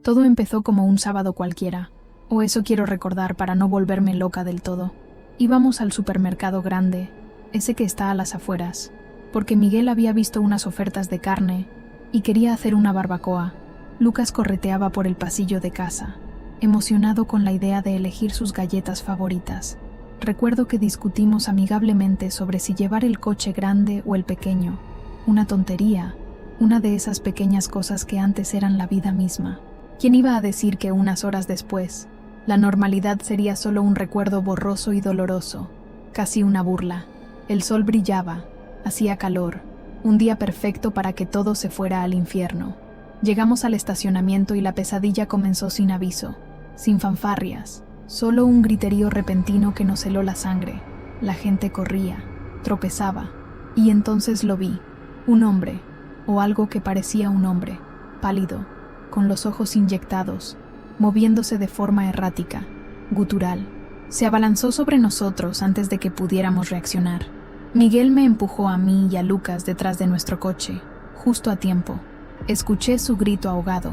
Todo empezó como un sábado cualquiera, o eso quiero recordar para no volverme loca del todo. Íbamos al supermercado grande, ese que está a las afueras, porque Miguel había visto unas ofertas de carne y quería hacer una barbacoa. Lucas correteaba por el pasillo de casa, emocionado con la idea de elegir sus galletas favoritas. Recuerdo que discutimos amigablemente sobre si llevar el coche grande o el pequeño. Una tontería, una de esas pequeñas cosas que antes eran la vida misma. ¿Quién iba a decir que unas horas después, la normalidad sería solo un recuerdo borroso y doloroso, casi una burla? El sol brillaba, hacía calor, un día perfecto para que todo se fuera al infierno. Llegamos al estacionamiento y la pesadilla comenzó sin aviso, sin fanfarrias, solo un griterío repentino que nos heló la sangre. La gente corría, tropezaba, y entonces lo vi, un hombre, o algo que parecía un hombre, pálido, con los ojos inyectados, moviéndose de forma errática, gutural. Se abalanzó sobre nosotros antes de que pudiéramos reaccionar. Miguel me empujó a mí y a Lucas detrás de nuestro coche, justo a tiempo. Escuché su grito ahogado,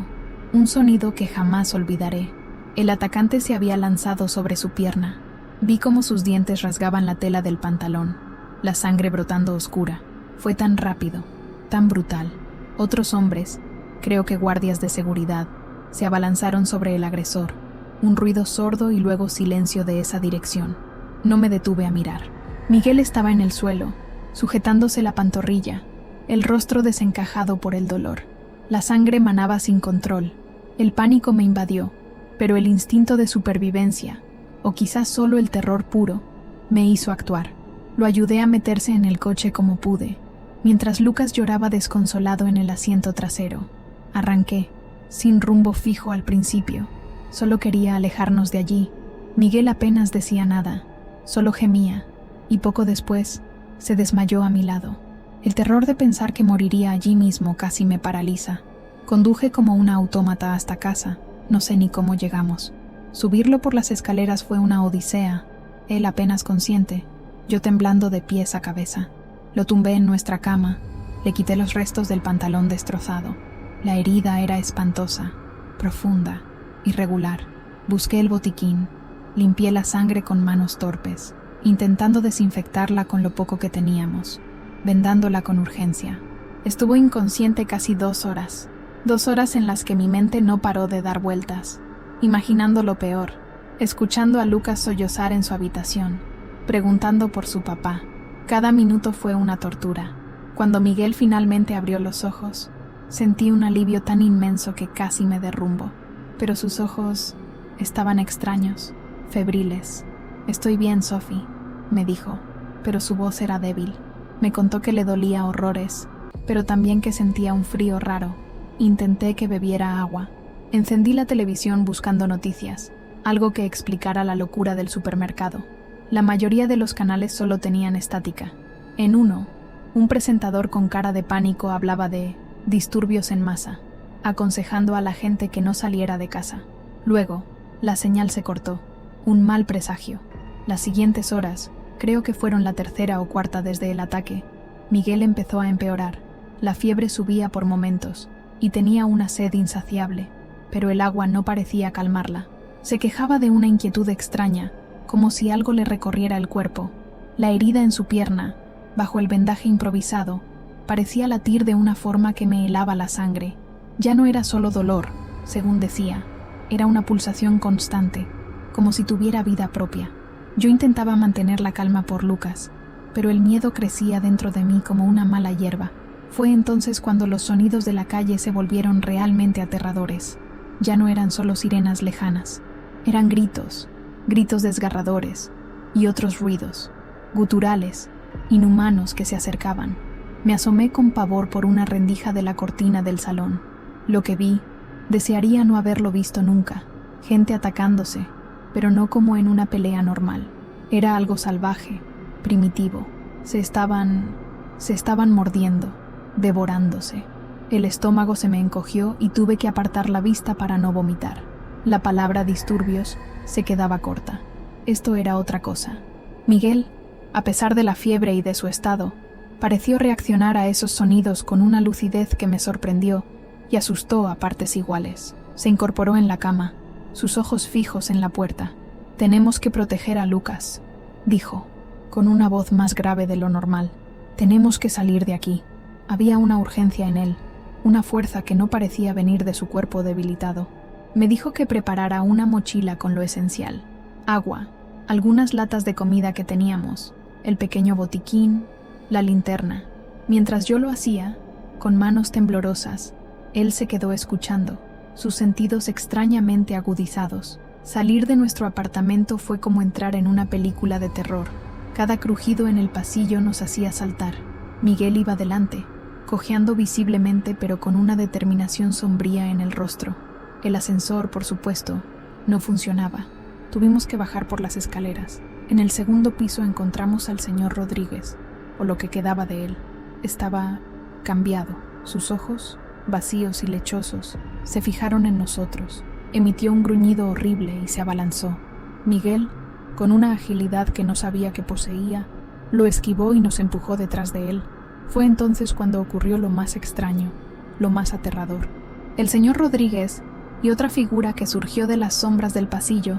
un sonido que jamás olvidaré. El atacante se había lanzado sobre su pierna. Vi cómo sus dientes rasgaban la tela del pantalón, la sangre brotando oscura. Fue tan rápido, tan brutal. Otros hombres, creo que guardias de seguridad, se abalanzaron sobre el agresor. Un ruido sordo y luego silencio de esa dirección. No me detuve a mirar. Miguel estaba en el suelo, sujetándose la pantorrilla, el rostro desencajado por el dolor. La sangre manaba sin control. El pánico me invadió, pero el instinto de supervivencia, o quizás solo el terror puro, me hizo actuar. Lo ayudé a meterse en el coche como pude, mientras Lucas lloraba desconsolado en el asiento trasero. Arranqué, sin rumbo fijo al principio. Solo quería alejarnos de allí. Miguel apenas decía nada, solo gemía, y poco después se desmayó a mi lado. El terror de pensar que moriría allí mismo casi me paraliza. Conduje como una autómata hasta casa. No sé ni cómo llegamos. Subirlo por las escaleras fue una odisea. Él apenas consciente, yo temblando de pies a cabeza. Lo tumbé en nuestra cama. Le quité los restos del pantalón destrozado. La herida era espantosa, profunda, irregular. Busqué el botiquín. Limpié la sangre con manos torpes, intentando desinfectarla con lo poco que teníamos, vendándola con urgencia. Estuvo inconsciente casi 2 horas. 2 horas en las que mi mente no paró de dar vueltas, imaginando lo peor, escuchando a Lucas sollozar en su habitación, preguntando por su papá. Cada minuto fue una tortura. Cuando Miguel finalmente abrió los ojos, sentí un alivio tan inmenso que casi me derrumbo. Pero sus ojos estaban extraños, febriles. «Estoy bien, Sophie», me dijo, pero su voz era débil. Me contó que le dolía horrores, pero también que sentía un frío raro. Intenté que bebiera agua. Encendí la televisión buscando noticias, algo que explicara la locura del supermercado. La mayoría de los canales solo tenían estática. En uno, un presentador con cara de pánico hablaba de disturbios en masa, aconsejando a la gente que no saliera de casa. Luego, la señal se cortó. Un mal presagio. Las siguientes horas, creo que fueron la 3ª o 4ª desde el ataque, Miguel empezó a empeorar. La fiebre subía por momentos, y tenía una sed insaciable, pero el agua no parecía calmarla. Se quejaba de una inquietud extraña, como si algo le recorriera el cuerpo. La herida en su pierna, bajo el vendaje improvisado, parecía latir de una forma que me helaba la sangre. Ya no era solo dolor, según decía, era una pulsación constante, como si tuviera vida propia. Yo intentaba mantener la calma por Lucas, pero el miedo crecía dentro de mí como una mala hierba. Fue entonces cuando los sonidos de la calle se volvieron realmente aterradores. Ya no eran solo sirenas lejanas, eran gritos, gritos desgarradores, y otros ruidos, guturales, inhumanos que se acercaban. Me asomé con pavor por una rendija de la cortina del salón. Lo que vi, desearía no haberlo visto nunca. Gente atacándose, pero no como en una pelea normal. Era algo salvaje, primitivo. Se estaban mordiendo, devorándose. El estómago se me encogió y tuve que apartar la vista para no vomitar. La palabra disturbios se quedaba corta. Esto era otra cosa. Miguel, a pesar de la fiebre y de su estado, pareció reaccionar a esos sonidos con una lucidez que me sorprendió y asustó a partes iguales. Se incorporó en la cama, sus ojos fijos en la puerta. «Tenemos que proteger a Lucas», dijo, con una voz más grave de lo normal. «Tenemos que salir de aquí». Había una urgencia en él, una fuerza que no parecía venir de su cuerpo debilitado. Me dijo que preparara una mochila con lo esencial: agua, algunas latas de comida que teníamos, el pequeño botiquín, la linterna. Mientras yo lo hacía, con manos temblorosas, él se quedó escuchando, sus sentidos extrañamente agudizados. Salir de nuestro apartamento fue como entrar en una película de terror. Cada crujido en el pasillo nos hacía saltar. Miguel iba delante, cojeando visiblemente pero con una determinación sombría en el rostro. El ascensor, por supuesto, no funcionaba. Tuvimos que bajar por las escaleras. En el segundo piso encontramos al señor Rodríguez, o lo que quedaba de él. Estaba cambiado. Sus ojos, vacíos y lechosos, se fijaron en nosotros. Emitió un gruñido horrible y se abalanzó. Miguel, con una agilidad que no sabía que poseía, lo esquivó y nos empujó detrás de él. Fue entonces cuando ocurrió lo más extraño, lo más aterrador. El señor Rodríguez y otra figura que surgió de las sombras del pasillo,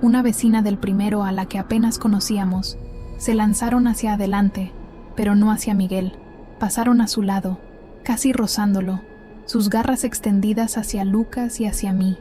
una vecina del primero a la que apenas conocíamos, se lanzaron hacia adelante, pero no hacia Miguel. Pasaron a su lado, casi rozándolo, sus garras extendidas hacia Lucas y hacia mí.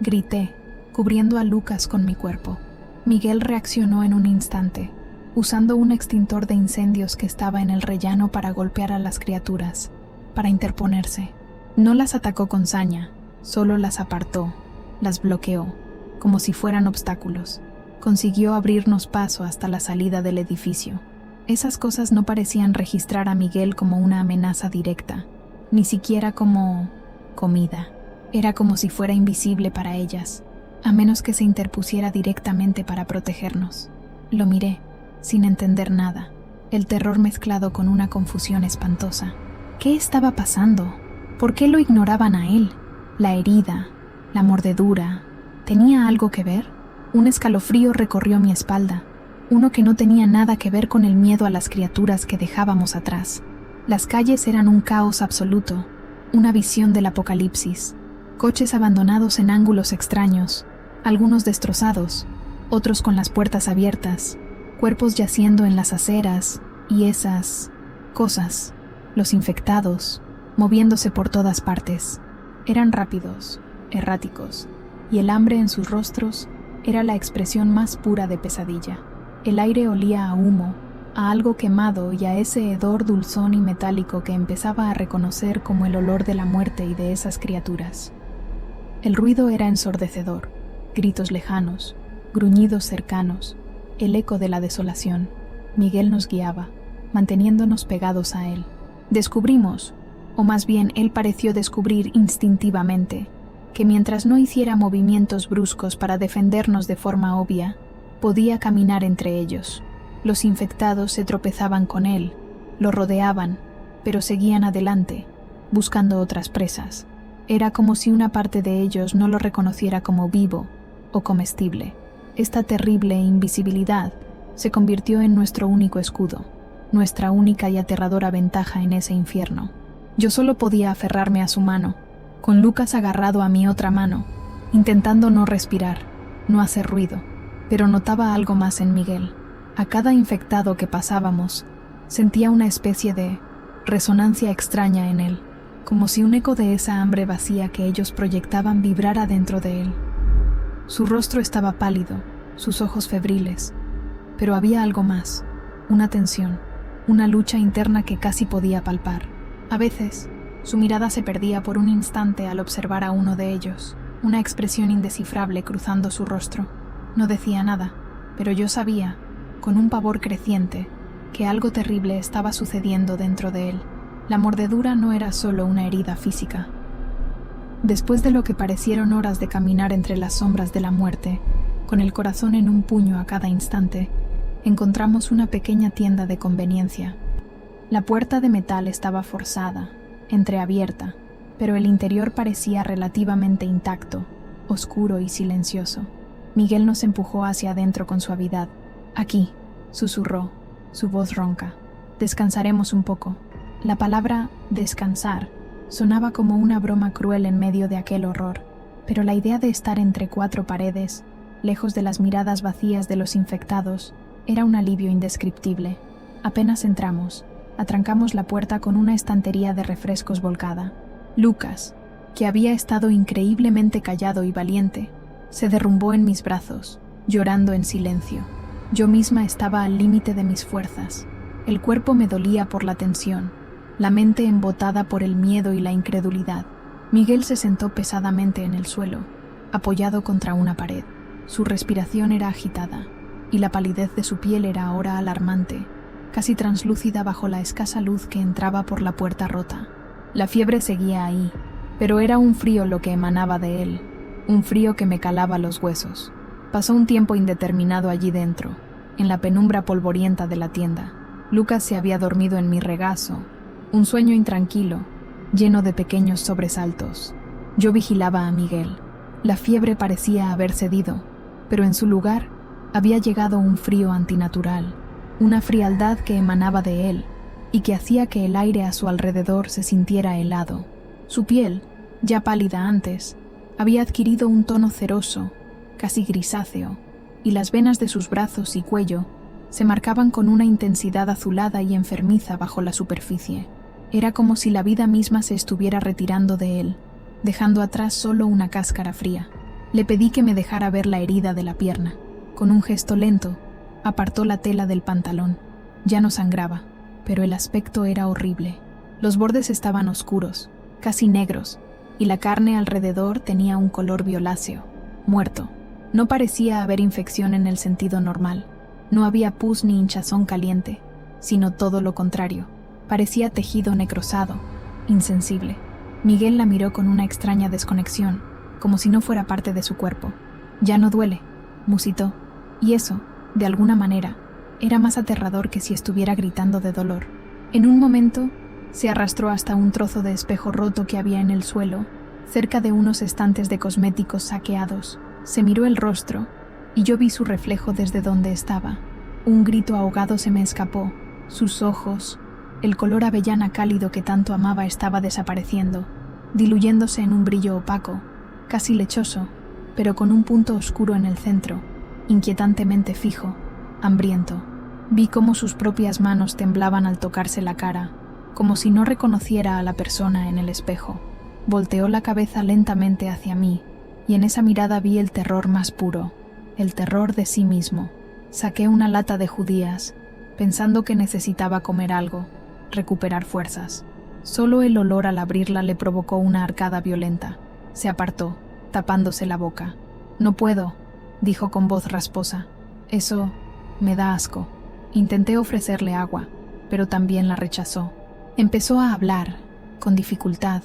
Grité, cubriendo a Lucas con mi cuerpo. Miguel reaccionó en un instante, usando un extintor de incendios que estaba en el rellano para golpear a las criaturas, para interponerse. No las atacó con saña, solo las apartó, las bloqueó, como si fueran obstáculos. Consiguió abrirnos paso hasta la salida del edificio. Esas cosas no parecían registrar a Miguel como una amenaza directa, ni siquiera como comida. Era como si fuera invisible para ellas, a menos que se interpusiera directamente para protegernos. Lo miré, sin entender nada, el terror mezclado con una confusión espantosa. ¿Qué estaba pasando? ¿Por qué lo ignoraban a él? La herida, la mordedura, ¿tenía algo que ver? Un escalofrío recorrió mi espalda, uno que no tenía nada que ver con el miedo a las criaturas que dejábamos atrás. Las calles eran un caos absoluto, una visión del apocalipsis. Coches abandonados en ángulos extraños, algunos destrozados, otros con las puertas abiertas, cuerpos yaciendo en las aceras, y esas cosas, los infectados, moviéndose por todas partes. Eran rápidos, erráticos, y el hambre en sus rostros era la expresión más pura de pesadilla. El aire olía a humo, a algo quemado y a ese hedor dulzón y metálico que empezaba a reconocer como el olor de la muerte y de esas criaturas. El ruido era ensordecedor, gritos lejanos, gruñidos cercanos, el eco de la desolación. Miguel nos guiaba, manteniéndonos pegados a él. Descubrimos, o más bien él pareció descubrir instintivamente, que mientras no hiciera movimientos bruscos para defendernos de forma obvia, podía caminar entre ellos. Los infectados se tropezaban con él, lo rodeaban, pero seguían adelante, buscando otras presas. Era como si una parte de ellos no lo reconociera como vivo o comestible. Esta terrible invisibilidad se convirtió en nuestro único escudo, nuestra única y aterradora ventaja en ese infierno. Yo solo podía aferrarme a su mano, con Lucas agarrado a mi otra mano, intentando no respirar, no hacer ruido, pero notaba algo más en Miguel. A cada infectado que pasábamos, sentía una especie de resonancia extraña en él, como si un eco de esa hambre vacía que ellos proyectaban vibrara dentro de él. Su rostro estaba pálido, sus ojos febriles, pero había algo más, una tensión, una lucha interna que casi podía palpar. A veces, su mirada se perdía por un instante al observar a uno de ellos, una expresión indescifrable cruzando su rostro. No decía nada, pero yo sabía, con un pavor creciente, que algo terrible estaba sucediendo dentro de él. La mordedura no era solo una herida física. Después de lo que parecieron horas de caminar entre las sombras de la muerte, con el corazón en un puño a cada instante, encontramos una pequeña tienda de conveniencia. La puerta de metal estaba forzada, entreabierta, pero el interior parecía relativamente intacto, oscuro y silencioso. Miguel nos empujó hacia adentro con suavidad. «Aquí», susurró, su voz ronca. «Descansaremos un poco». La palabra «descansar» sonaba como una broma cruel en medio de aquel horror. pero la idea de estar entre cuatro paredes, lejos de las miradas vacías de los infectados, era un alivio indescriptible. Apenas entramos, atrancamos la puerta con una estantería de refrescos volcada. Lucas, que había estado increíblemente callado y valiente, se derrumbó en mis brazos, llorando en silencio. Yo misma estaba al límite de mis fuerzas. El cuerpo me dolía por la tensión, la mente embotada por el miedo y la incredulidad. Miguel se sentó pesadamente en el suelo, apoyado contra una pared. Su respiración era agitada, y la palidez de su piel era ahora alarmante, casi translúcida bajo la escasa luz que entraba por la puerta rota. La fiebre seguía ahí, pero era un frío lo que emanaba de él, un frío que me calaba los huesos. Pasó un tiempo indeterminado allí dentro, en la penumbra polvorienta de la tienda. Lucas se había dormido en mi regazo, un sueño intranquilo, lleno de pequeños sobresaltos. Yo vigilaba a Miguel. La fiebre parecía haber cedido, pero en su lugar había llegado un frío antinatural, una frialdad que emanaba de él y que hacía que el aire a su alrededor se sintiera helado. Su piel, ya pálida antes, había adquirido un tono ceroso, casi grisáceo, y las venas de sus brazos y cuello se marcaban con una intensidad azulada y enfermiza bajo la superficie. Era como si la vida misma se estuviera retirando de él, dejando atrás solo una cáscara fría. Le pedí que me dejara ver la herida de la pierna. Con un gesto lento, apartó la tela del pantalón. Ya no sangraba, pero el aspecto era horrible. Los bordes estaban oscuros, casi negros, y la carne alrededor tenía un color violáceo, muerto. No parecía haber infección en el sentido normal. No había pus ni hinchazón caliente, sino todo lo contrario. Parecía tejido necrosado, insensible. Miguel la miró con una extraña desconexión, como si no fuera parte de su cuerpo. «Ya no duele», musitó, y eso, de alguna manera, era más aterrador que si estuviera gritando de dolor. En un momento, se arrastró hasta un trozo de espejo roto que había en el suelo, cerca de unos estantes de cosméticos saqueados. Se miró el rostro, y yo vi su reflejo desde donde estaba. Un grito ahogado se me escapó. Sus ojos, el color avellana cálido que tanto amaba, estaba desapareciendo, diluyéndose en un brillo opaco, casi lechoso, pero con un punto oscuro en el centro, inquietantemente fijo, hambriento. Vi cómo sus propias manos temblaban al tocarse la cara, como si no reconociera a la persona en el espejo. Volteó la cabeza lentamente hacia mí, y en esa mirada vi el terror más puro, el terror de sí mismo. Saqué una lata de judías, pensando que necesitaba comer algo, recuperar fuerzas. Solo el olor al abrirla le provocó una arcada violenta. Se apartó, tapándose la boca. «No puedo», dijo con voz rasposa. «Eso me da asco». Intenté ofrecerle agua, pero también la rechazó. Empezó a hablar, con dificultad,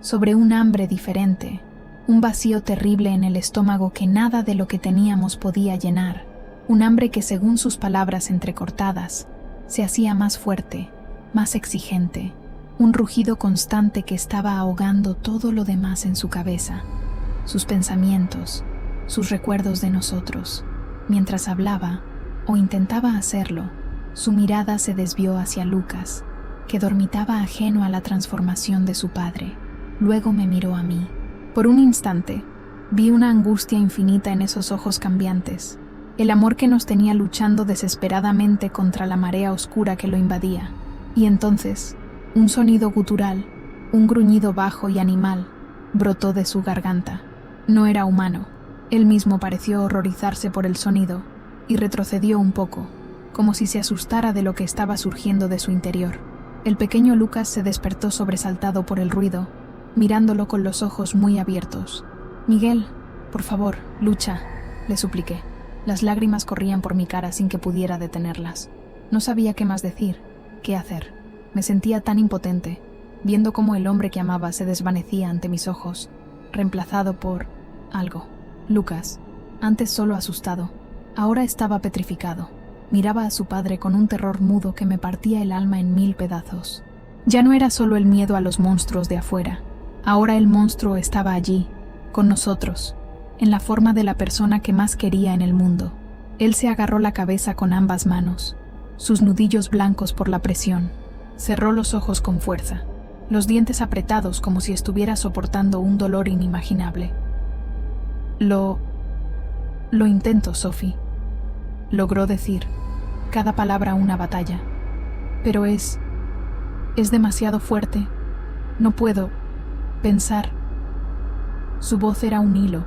sobre un hambre diferente, un vacío terrible en el estómago que nada de lo que teníamos podía llenar, un hambre que, según sus palabras entrecortadas, se hacía más fuerte, más exigente, un rugido constante que estaba ahogando todo lo demás en su cabeza, sus pensamientos, sus recuerdos de nosotros. Mientras hablaba, o intentaba hacerlo, su mirada se desvió hacia Lucas, que dormitaba ajeno a la transformación de su padre. Luego me miró a mí. Por un instante, vi una angustia infinita en esos ojos cambiantes, el amor que nos tenía luchando desesperadamente contra la marea oscura que lo invadía. Y entonces, un sonido gutural, un gruñido bajo y animal, brotó de su garganta. No era humano. Él mismo pareció horrorizarse por el sonido, y retrocedió un poco, como si se asustara de lo que estaba surgiendo de su interior. El pequeño Lucas se despertó sobresaltado por el ruido, mirándolo con los ojos muy abiertos. «Miguel, por favor, lucha», le supliqué. Las lágrimas corrían por mi cara sin que pudiera detenerlas. No sabía qué más decir, qué hacer. Me sentía tan impotente, viendo cómo el hombre que amaba se desvanecía ante mis ojos, reemplazado por algo. Lucas, antes solo asustado, ahora estaba petrificado. Miraba a su padre con un terror mudo que me partía el alma en 1000 pedazos. Ya no era solo el miedo a los monstruos de afuera. Ahora el monstruo estaba allí, con nosotros, en la forma de la persona que más quería en el mundo. Él se agarró la cabeza con ambas manos, sus nudillos blancos por la presión. Cerró los ojos con fuerza, los dientes apretados como si estuviera soportando un dolor inimaginable. Lo intento, Sophie, logró decir, cada palabra una batalla. Pero es demasiado fuerte. No puedo pensar. Su voz era un hilo,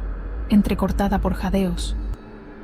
entrecortada por jadeos.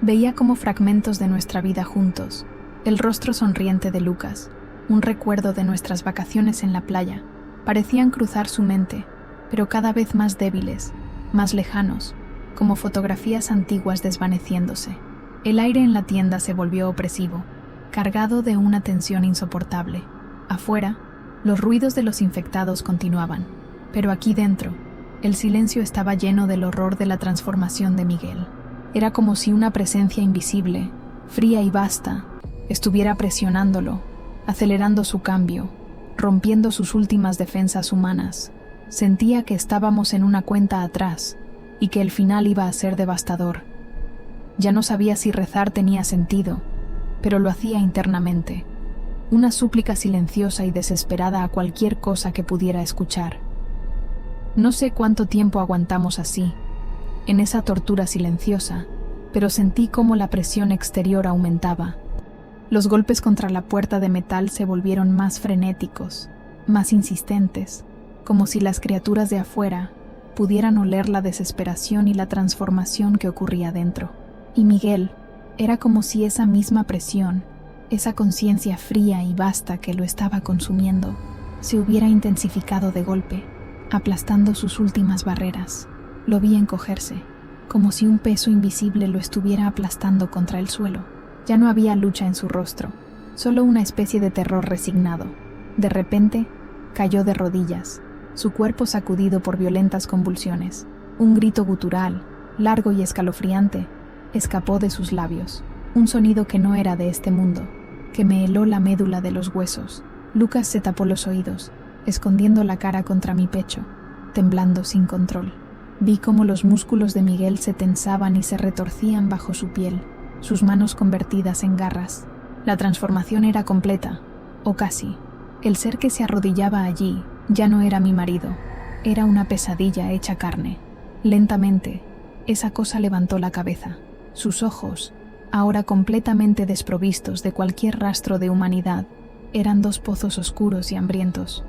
Veía como fragmentos de nuestra vida juntos, el rostro sonriente de Lucas, un recuerdo de nuestras vacaciones en la playa, parecían cruzar su mente, pero cada vez más débiles, más lejanos, como fotografías antiguas desvaneciéndose. El aire en la tienda se volvió opresivo, cargado de una tensión insoportable. Afuera, los ruidos de los infectados continuaban, pero aquí dentro, el silencio estaba lleno del horror de la transformación de Miguel. Era como si una presencia invisible, fría y vasta, estuviera presionándolo, acelerando su cambio, rompiendo sus últimas defensas humanas. Sentía que estábamos en una cuenta atrás y que el final iba a ser devastador. Ya no sabía si rezar tenía sentido, pero lo hacía internamente, una súplica silenciosa y desesperada a cualquier cosa que pudiera escuchar. No sé cuánto tiempo aguantamos así, en esa tortura silenciosa, pero sentí cómo la presión exterior aumentaba. Los golpes contra la puerta de metal se volvieron más frenéticos, más insistentes, como si las criaturas de afuera pudieran oler la desesperación y la transformación que ocurría dentro. Y Miguel, era como si esa misma presión, esa conciencia fría y vasta que lo estaba consumiendo, se hubiera intensificado de golpe, aplastando sus últimas barreras. Lo vi encogerse, como si un peso invisible lo estuviera aplastando contra el suelo. Ya no había lucha en su rostro, solo una especie de terror resignado. De repente, cayó de rodillas, su cuerpo sacudido por violentas convulsiones. Un grito gutural, largo y escalofriante, escapó de sus labios, un sonido que no era de este mundo, que me heló la médula de los huesos. Lucas se tapó los oídos, escondiendo la cara contra mi pecho, temblando sin control. Vi cómo los músculos de Miguel se tensaban y se retorcían bajo su piel, sus manos convertidas en garras. La transformación era completa, o casi. El ser que se arrodillaba allí ya no era mi marido, era una pesadilla hecha carne. Lentamente, esa cosa levantó la cabeza. Sus ojos, ahora completamente desprovistos de cualquier rastro de humanidad, eran dos pozos oscuros y hambrientos.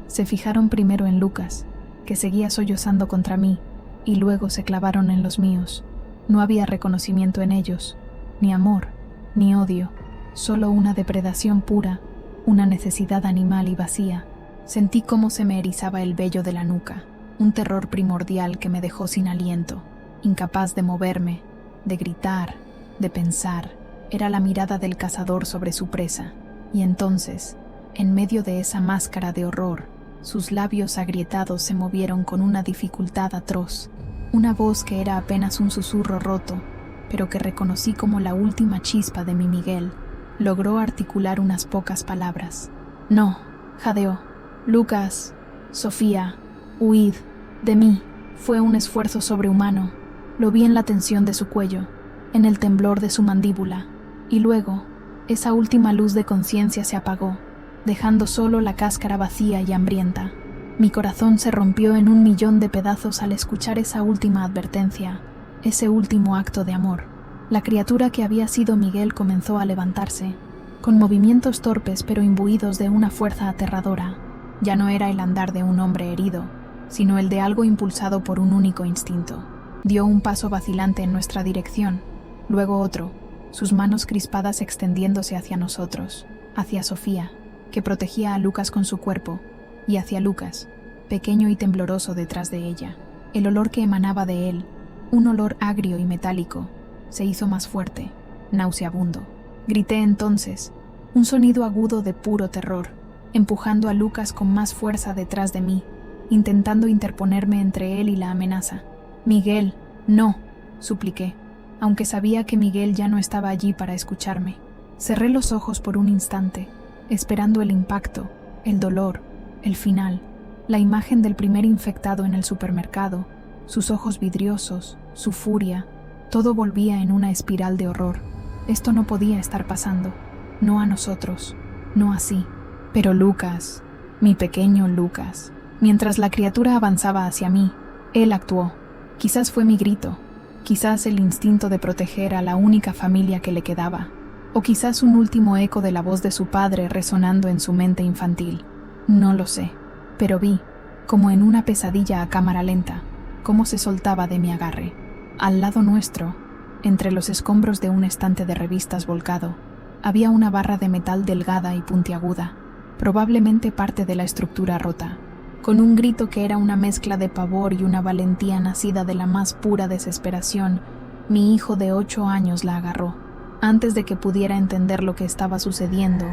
Se fijaron primero en Lucas, que seguía sollozando contra mí, y luego se clavaron en los míos. No había reconocimiento en ellos, ni amor, ni odio, solo una depredación pura, una necesidad animal y vacía. Sentí cómo se me erizaba el vello de la nuca, un terror primordial que me dejó sin aliento, incapaz de moverme, de gritar, de pensar. Era la mirada del cazador sobre su presa, y entonces, en medio de esa máscara de horror, sus labios agrietados se movieron con una dificultad atroz. Una voz que era apenas un susurro roto, pero que reconocí como la última chispa de mi Miguel, logró articular unas pocas palabras. No, jadeó. Lucas, Sofía, huid de mí. Fue un esfuerzo sobrehumano. Lo vi en la tensión de su cuello, en el temblor de su mandíbula, y luego, esa última luz de conciencia se apagó, dejando solo la cáscara vacía y hambrienta. Mi corazón se rompió en 1.000.000 de pedazos al escuchar esa última advertencia, ese último acto de amor. La criatura que había sido Miguel comenzó a levantarse, con movimientos torpes pero imbuidos de una fuerza aterradora. Ya no era el andar de un hombre herido, sino el de algo impulsado por un único instinto. Dio un paso vacilante en nuestra dirección, luego otro, sus manos crispadas extendiéndose hacia nosotros, hacia Sofía, que protegía a Lucas con su cuerpo, y hacia Lucas, pequeño y tembloroso detrás de ella. El olor que emanaba de él, un olor agrio y metálico, se hizo más fuerte, nauseabundo. Grité entonces, un sonido agudo de puro terror, empujando a Lucas con más fuerza detrás de mí, intentando interponerme entre él y la amenaza. «Miguel, no», supliqué, aunque sabía que Miguel ya no estaba allí para escucharme. Cerré los ojos por un instante, esperando el impacto, el dolor, el final, la imagen del primer infectado en el supermercado, sus ojos vidriosos, su furia, todo volvía en una espiral de horror. Esto no podía estar pasando, no a nosotros, no así. Pero Lucas, mi pequeño Lucas, mientras la criatura avanzaba hacia mí, él actuó. Quizás fue mi grito, quizás el instinto de proteger a la única familia que le quedaba, o quizás un último eco de la voz de su padre resonando en su mente infantil. No lo sé, pero vi, como en una pesadilla a cámara lenta, cómo se soltaba de mi agarre. Al lado nuestro, entre los escombros de un estante de revistas volcado, había una barra de metal delgada y puntiaguda, probablemente parte de la estructura rota. Con un grito que era una mezcla de pavor y una valentía nacida de la más pura desesperación, mi hijo de 8 años la agarró. Antes de que pudiera entender lo que estaba sucediendo,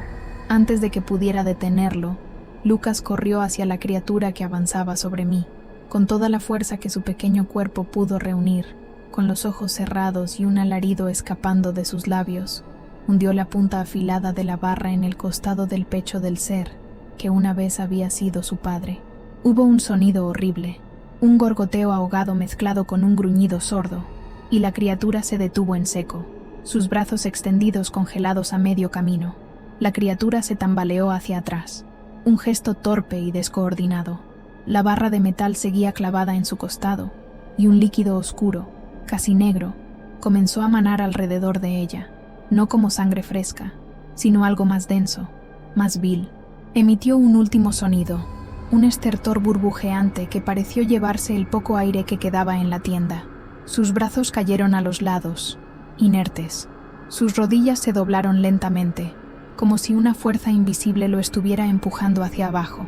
antes de que pudiera detenerlo, Lucas corrió hacia la criatura que avanzaba sobre mí, con toda la fuerza que su pequeño cuerpo pudo reunir. Con los ojos cerrados y un alarido escapando de sus labios, hundió la punta afilada de la barra en el costado del pecho del ser que una vez había sido su padre. Hubo un sonido horrible, un gorgoteo ahogado mezclado con un gruñido sordo, y la criatura se detuvo en seco, sus brazos extendidos congelados a medio camino. La criatura se tambaleó hacia atrás, un gesto torpe y descoordinado. La barra de metal seguía clavada en su costado, y un líquido oscuro, casi negro, comenzó a manar alrededor de ella, no como sangre fresca, sino algo más denso, más vil. Emitió un último sonido, un estertor burbujeante que pareció llevarse el poco aire que quedaba en la tienda. Sus brazos cayeron a los lados, inertes. Sus rodillas se doblaron lentamente, como si una fuerza invisible lo estuviera empujando hacia abajo.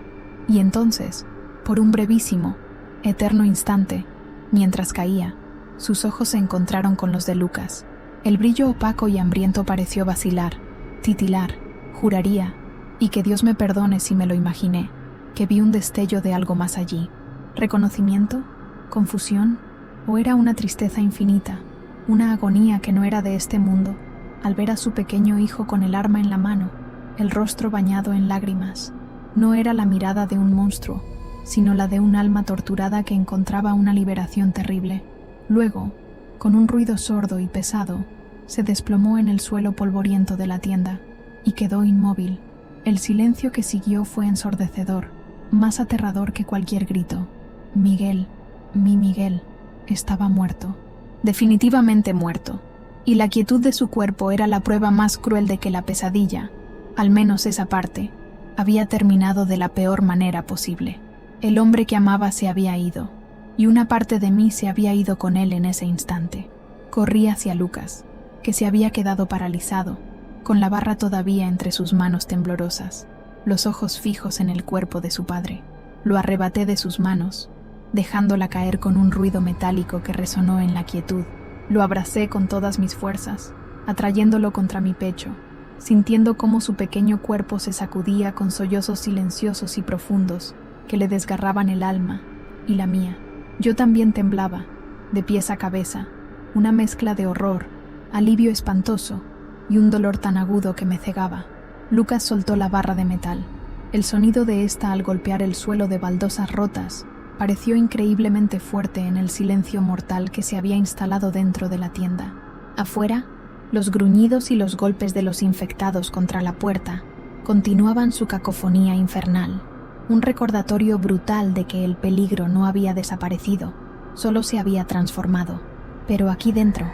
Y entonces, por un brevísimo, eterno instante, mientras caía, sus ojos se encontraron con los de Lucas. El brillo opaco y hambriento pareció vacilar, titilar, juraría, y que Dios me perdone si me lo imaginé, que vi un destello de algo más allí. ¿Reconocimiento? ¿Confusión? ¿O era una tristeza infinita, una agonía que no era de este mundo, al ver a su pequeño hijo con el arma en la mano, el rostro bañado en lágrimas? No era la mirada de un monstruo, sino la de un alma torturada que encontraba una liberación terrible. Luego, con un ruido sordo y pesado, se desplomó en el suelo polvoriento de la tienda y quedó inmóvil. El silencio que siguió fue ensordecedor, más aterrador que cualquier grito. Miguel, mi Miguel, estaba muerto. Definitivamente muerto. Y la quietud de su cuerpo era la prueba más cruel de que la pesadilla, al menos esa parte, había terminado de la peor manera posible. El hombre que amaba se había ido, y una parte de mí se había ido con él en ese instante. Corrí hacia Lucas, que se había quedado paralizado, con la barra todavía entre sus manos temblorosas, los ojos fijos en el cuerpo de su padre. Lo arrebaté de sus manos, dejándola caer con un ruido metálico que resonó en la quietud. Lo abracé con todas mis fuerzas, atrayéndolo contra mi pecho, sintiendo cómo su pequeño cuerpo se sacudía con sollozos silenciosos y profundos que le desgarraban el alma y la mía. Yo también temblaba, de pies a cabeza, una mezcla de horror, alivio espantoso y un dolor tan agudo que me cegaba. Lucas soltó la barra de metal. El sonido de esta al golpear el suelo de baldosas rotas pareció increíblemente fuerte en el silencio mortal que se había instalado dentro de la tienda. Afuera, los gruñidos y los golpes de los infectados contra la puerta continuaban su cacofonía infernal, un recordatorio brutal de que el peligro no había desaparecido, solo se había transformado. Pero aquí dentro,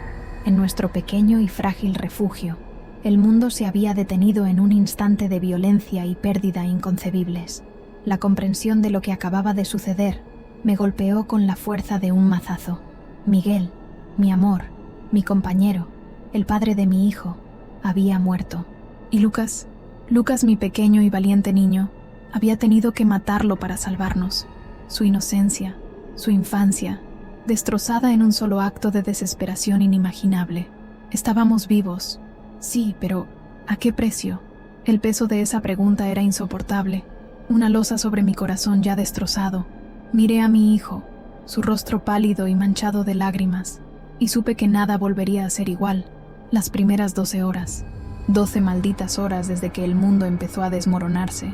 en nuestro pequeño y frágil refugio, el mundo se había detenido en un instante de violencia y pérdida inconcebibles. La comprensión de lo que acababa de suceder me golpeó con la fuerza de un mazazo. Miguel, mi amor, mi compañero, el padre de mi hijo, había muerto. Y Lucas, mi pequeño y valiente niño, había tenido que matarlo para salvarnos. Su inocencia, su infancia, destrozada en un solo acto de desesperación inimaginable. Estábamos vivos. Sí, pero ¿a qué precio? El peso de esa pregunta era insoportable, una losa sobre mi corazón ya destrozado. Miré a mi hijo, su rostro pálido y manchado de lágrimas, y supe que nada volvería a ser igual. Las primeras 12 horas, 12 malditas horas desde que el mundo empezó a desmoronarse,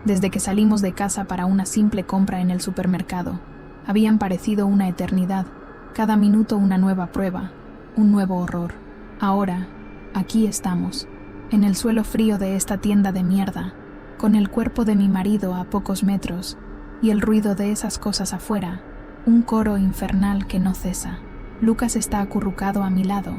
desde que salimos de casa para una simple compra en el supermercado, habían parecido una eternidad, cada minuto una nueva prueba, un nuevo horror. Ahora, aquí estamos, en el suelo frío de esta tienda de mierda, con el cuerpo de mi marido a pocos metros y el ruido de esas cosas afuera, un coro infernal que no cesa. Lucas está acurrucado a mi lado.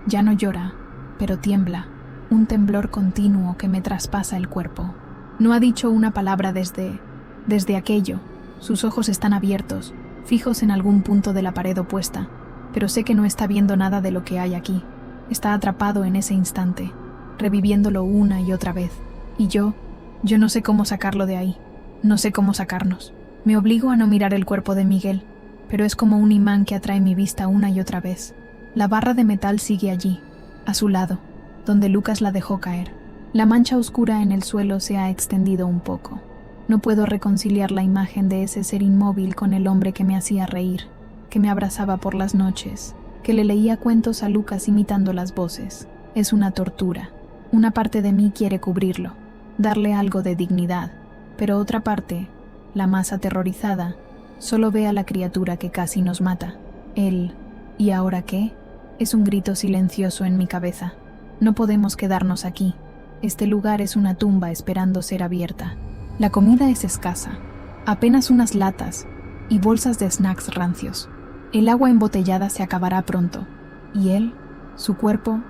Ya no llora, pero tiembla, un temblor continuo que me traspasa el cuerpo. No ha dicho una palabra desde aquello. Sus ojos están abiertos, fijos en algún punto de la pared opuesta, pero sé que no está viendo nada de lo que hay aquí. Está atrapado en ese instante, reviviéndolo una y otra vez. Y yo no sé cómo sacarlo de ahí. No sé cómo sacarnos. Me obligo a no mirar el cuerpo de Miguel, pero es como un imán que atrae mi vista una y otra vez. La barra de metal sigue allí, a su lado, donde Lucas la dejó caer. La mancha oscura en el suelo se ha extendido un poco. No puedo reconciliar la imagen de ese ser inmóvil con el hombre que me hacía reír, que me abrazaba por las noches, que le leía cuentos a Lucas imitando las voces. Es una tortura. Una parte de mí quiere cubrirlo, darle algo de dignidad, pero otra parte, la más aterrorizada, solo ve a la criatura que casi nos mata. Él, ¿y ahora qué? Es un grito silencioso en mi cabeza. No podemos quedarnos aquí. Este lugar es una tumba esperando ser abierta. La comida es escasa, apenas unas latas y bolsas de snacks rancios. El agua embotellada se acabará pronto. Y él, su cuerpo,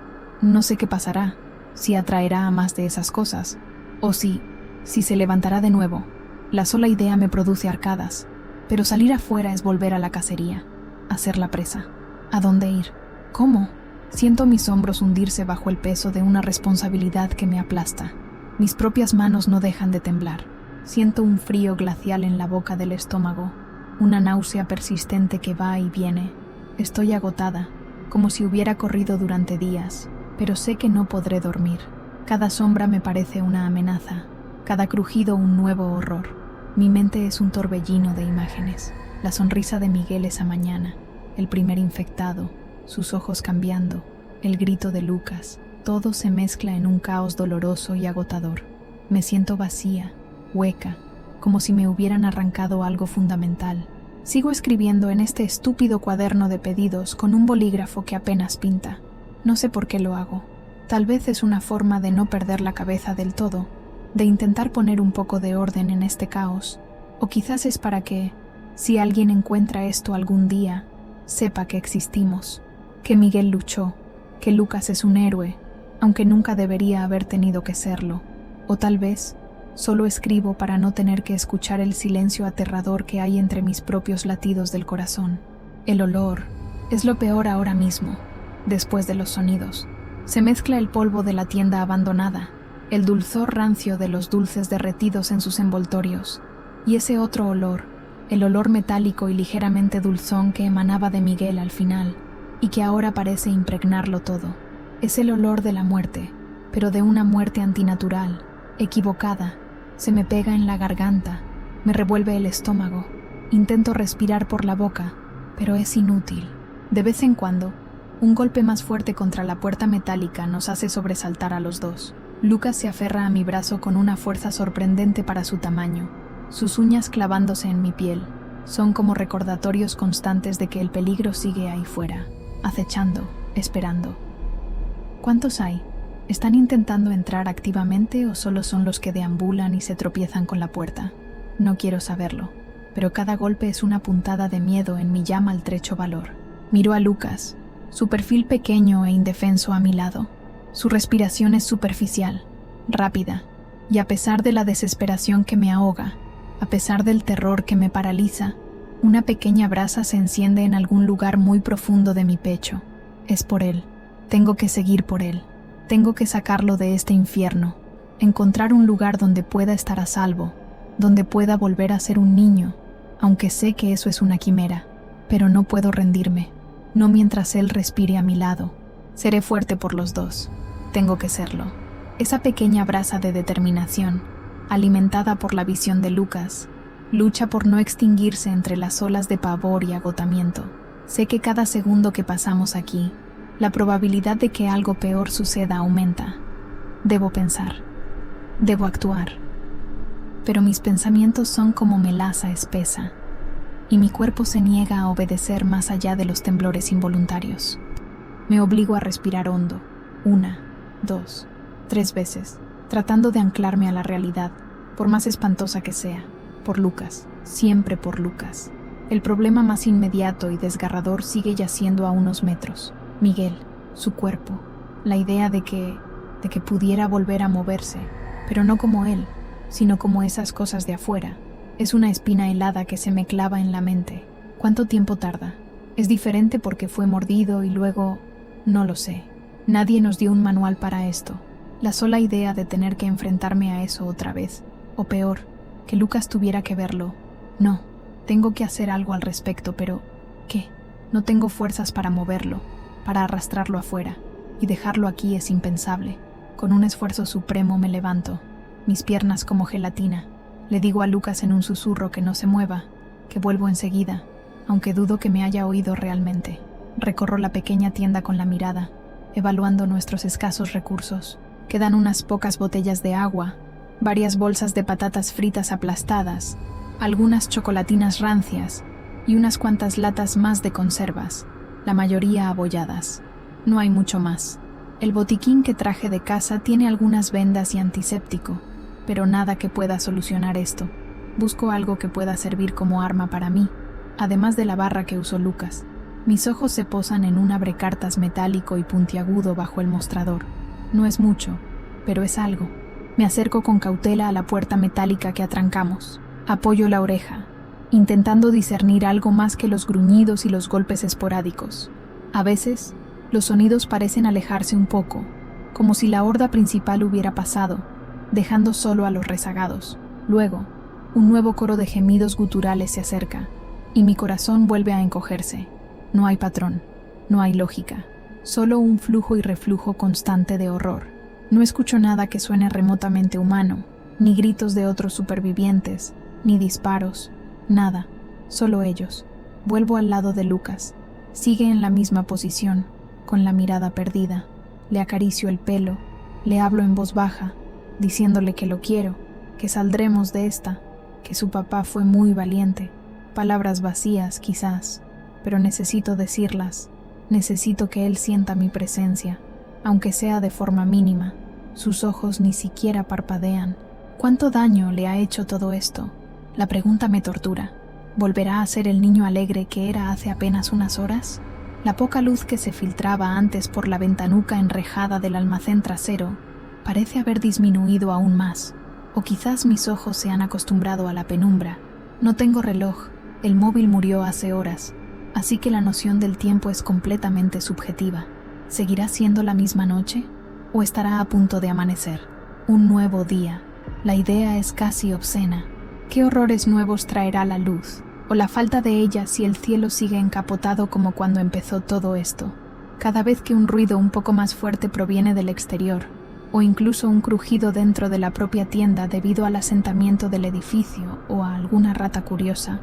no sé qué pasará, si atraerá a más de esas cosas, o si se levantará de nuevo. La sola idea me produce arcadas, pero salir afuera es volver a la cacería, a ser la presa. ¿A dónde ir? ¿Cómo? Siento mis hombros hundirse bajo el peso de una responsabilidad que me aplasta. Mis propias manos no dejan de temblar. Siento un frío glacial en la boca del estómago, una náusea persistente que va y viene. Estoy agotada, como si hubiera corrido durante días, pero sé que no podré dormir. Cada sombra me parece una amenaza, cada crujido un nuevo horror. Mi mente es un torbellino de imágenes. La sonrisa de Miguel esa mañana, el primer infectado, sus ojos cambiando, el grito de Lucas, todo se mezcla en un caos doloroso y agotador. Me siento vacía, hueca, como si me hubieran arrancado algo fundamental. Sigo escribiendo en este estúpido cuaderno de pedidos con un bolígrafo que apenas pinta. No sé por qué lo hago. Tal vez es una forma de no perder la cabeza del todo, de intentar poner un poco de orden en este caos. O quizás es para que, si alguien encuentra esto algún día, sepa que existimos, que Miguel luchó, que Lucas es un héroe, aunque nunca debería haber tenido que serlo. O tal vez solo escribo para no tener que escuchar el silencio aterrador que hay entre mis propios latidos del corazón. El olor es lo peor ahora mismo, después de los sonidos. Se mezcla el polvo de la tienda abandonada, el dulzor rancio de los dulces derretidos en sus envoltorios, y ese otro olor, el olor metálico y ligeramente dulzón que emanaba de Miguel al final, y que ahora parece impregnarlo todo. Es el olor de la muerte, pero de una muerte antinatural, equivocada. Se me pega en la garganta, me revuelve el estómago. Intento respirar por la boca, pero es inútil. De vez en cuando, un golpe más fuerte contra la puerta metálica nos hace sobresaltar a los dos. Lucas se aferra a mi brazo con una fuerza sorprendente para su tamaño, sus uñas clavándose en mi piel. Son como recordatorios constantes de que el peligro sigue ahí fuera, acechando, esperando. ¿Cuántos hay? ¿Están intentando entrar activamente o solo son los que deambulan y se tropiezan con la puerta? No quiero saberlo, pero cada golpe es una puntada de miedo en mi ya maltrecho valor. Miro a Lucas, su perfil pequeño e indefenso a mi lado. Su respiración es superficial, rápida, y a pesar de la desesperación que me ahoga, a pesar del terror que me paraliza, una pequeña brasa se enciende en algún lugar muy profundo de mi pecho. Es por él. Tengo que seguir por él. Tengo que sacarlo de este infierno, encontrar un lugar donde pueda estar a salvo, donde pueda volver a ser un niño, aunque sé que eso es una quimera, pero no puedo rendirme, no mientras él respire a mi lado. Seré fuerte por los dos. Tengo que serlo. Esa pequeña brasa de determinación, alimentada por la visión de Lucas, lucha por no extinguirse entre las olas de pavor y agotamiento. Sé que cada segundo que pasamos aquí, la probabilidad de que algo peor suceda aumenta. Debo pensar. Debo actuar. Pero mis pensamientos son como melaza espesa, y mi cuerpo se niega a obedecer más allá de los temblores involuntarios. Me obligo a respirar hondo, 1, 2, 3 veces, tratando de anclarme a la realidad, por más espantosa que sea. Por Lucas, siempre por Lucas. El problema más inmediato y desgarrador sigue yaciendo a unos metros. Miguel, su cuerpo, la idea de que pudiera volver a moverse, pero no como él, sino como esas cosas de afuera. Es una espina helada que se me clava en la mente. ¿Cuánto tiempo tarda? ¿Es diferente porque fue mordido y luego...? No lo sé. Nadie nos dio un manual para esto. La sola idea de tener que enfrentarme a eso otra vez, o peor, que Lucas tuviera que verlo. No, tengo que hacer algo al respecto, pero ¿qué? No tengo fuerzas para moverlo, para arrastrarlo afuera, y dejarlo aquí es impensable. Con un esfuerzo supremo me levanto, mis piernas como gelatina. Le digo a Lucas en un susurro que no se mueva, que vuelvo enseguida, aunque dudo que me haya oído realmente. Recorro la pequeña tienda con la mirada, evaluando nuestros escasos recursos. Quedan unas pocas botellas de agua, varias bolsas de patatas fritas aplastadas, algunas chocolatinas rancias y unas cuantas latas más de conservas, la mayoría abolladas. No hay mucho más. El botiquín que traje de casa tiene algunas vendas y antiséptico, pero nada que pueda solucionar esto. Busco algo que pueda servir como arma para mí, además de la barra que usó Lucas. Mis ojos se posan en un abrecartas metálico y puntiagudo bajo el mostrador. No es mucho, pero es algo. Me acerco con cautela a la puerta metálica que atrancamos. Apoyo la oreja, intentando discernir algo más que los gruñidos y los golpes esporádicos. A veces, los sonidos parecen alejarse un poco, como si la horda principal hubiera pasado, dejando solo a los rezagados. Luego, un nuevo coro de gemidos guturales se acerca, y mi corazón vuelve a encogerse. No hay patrón, no hay lógica, solo un flujo y reflujo constante de horror. No escucho nada que suene remotamente humano, ni gritos de otros supervivientes, ni disparos, nada, solo ellos. Vuelvo al lado de Lucas. Sigue en la misma posición, con la mirada perdida. Le acaricio el pelo, le hablo en voz baja, diciéndole que lo quiero, que saldremos de esta, que su papá fue muy valiente. Palabras vacías, quizás, pero necesito decirlas. Necesito que él sienta mi presencia, aunque sea de forma mínima. Sus ojos ni siquiera parpadean. ¿Cuánto daño le ha hecho todo esto? La pregunta me tortura. ¿Volverá a ser el niño alegre que era hace apenas unas horas? La poca luz que se filtraba antes por la ventanuca enrejada del almacén trasero parece haber disminuido aún más, o quizás mis ojos se han acostumbrado a la penumbra. No tengo reloj, el móvil murió hace horas, así que la noción del tiempo es completamente subjetiva. ¿Seguirá siendo la misma noche? ¿O estará a punto de amanecer? Un nuevo día. La idea es casi obscena. ¿Qué horrores nuevos traerá la luz? ¿O la falta de ella si el cielo sigue encapotado como cuando empezó todo esto? Cada vez que un ruido un poco más fuerte proviene del exterior, o incluso un crujido dentro de la propia tienda debido al asentamiento del edificio o a alguna rata curiosa,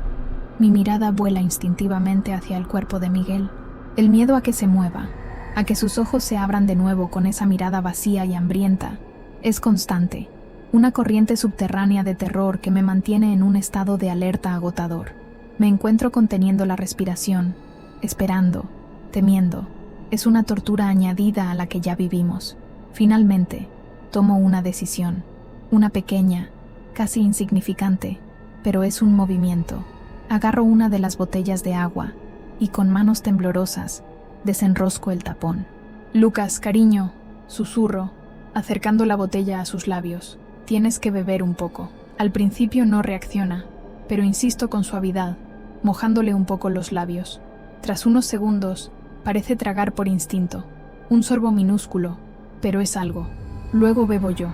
mi mirada vuela instintivamente hacia el cuerpo de Miguel. El miedo a que se mueva, a que sus ojos se abran de nuevo con esa mirada vacía y hambrienta, es constante. Una corriente subterránea de terror que me mantiene en un estado de alerta agotador. Me encuentro conteniendo la respiración, esperando, temiendo. Es una tortura añadida a la que ya vivimos. Finalmente, tomo una decisión. Una pequeña, casi insignificante, pero es un movimiento. Agarro una de las botellas de agua y con manos temblorosas desenrosco el tapón. «Lucas, cariño», susurro, acercando la botella a sus labios. «Tienes que beber un poco». Al principio no reacciona, pero insisto con suavidad, mojándole un poco los labios. Tras unos segundos, parece tragar por instinto. Un sorbo minúsculo, pero es algo. Luego bebo yo.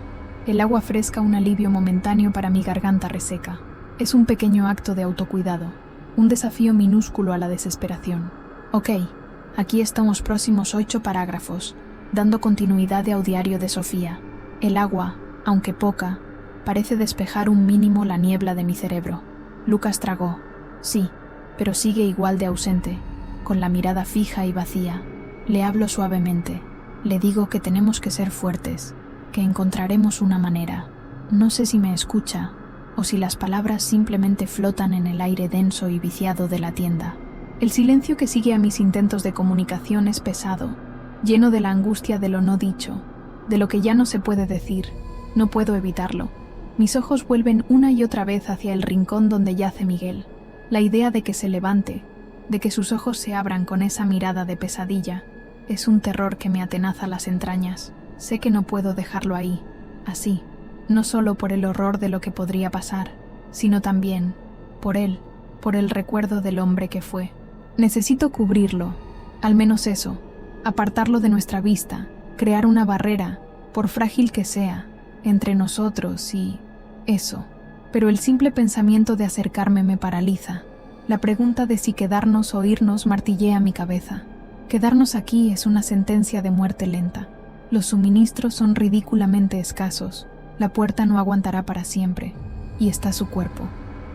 El agua fresca un alivio momentáneo para mi garganta reseca. Es un pequeño acto de autocuidado, un desafío minúsculo a la desesperación. Ok, aquí están los próximos 8 parágrafos, dando continuidad al diario de Sofía. El agua, aunque poca, parece despejar un mínimo la niebla de mi cerebro. Lucas tragó, sí, pero sigue igual de ausente, con la mirada fija y vacía. Le hablo suavemente. Le digo que tenemos que ser fuertes, que encontraremos una manera. No sé si me escucha, o si las palabras simplemente flotan en el aire denso y viciado de la tienda. El silencio que sigue a mis intentos de comunicación es pesado, lleno de la angustia de lo no dicho, de lo que ya no se puede decir. No puedo evitarlo. Mis ojos vuelven una y otra vez hacia el rincón donde yace Miguel. La idea de que se levante, de que sus ojos se abran con esa mirada de pesadilla, es un terror que me atenaza las entrañas. Sé que no puedo dejarlo ahí, así, no solo por el horror de lo que podría pasar, sino también por él, por el recuerdo del hombre que fue. Necesito cubrirlo, al menos eso, apartarlo de nuestra vista, crear una barrera, por frágil que sea, entre nosotros y eso. Pero el simple pensamiento de acercarme me paraliza. La pregunta de si quedarnos o irnos martillea mi cabeza. Quedarnos aquí es una sentencia de muerte lenta. Los suministros son ridículamente escasos. La puerta no aguantará para siempre. Y está su cuerpo.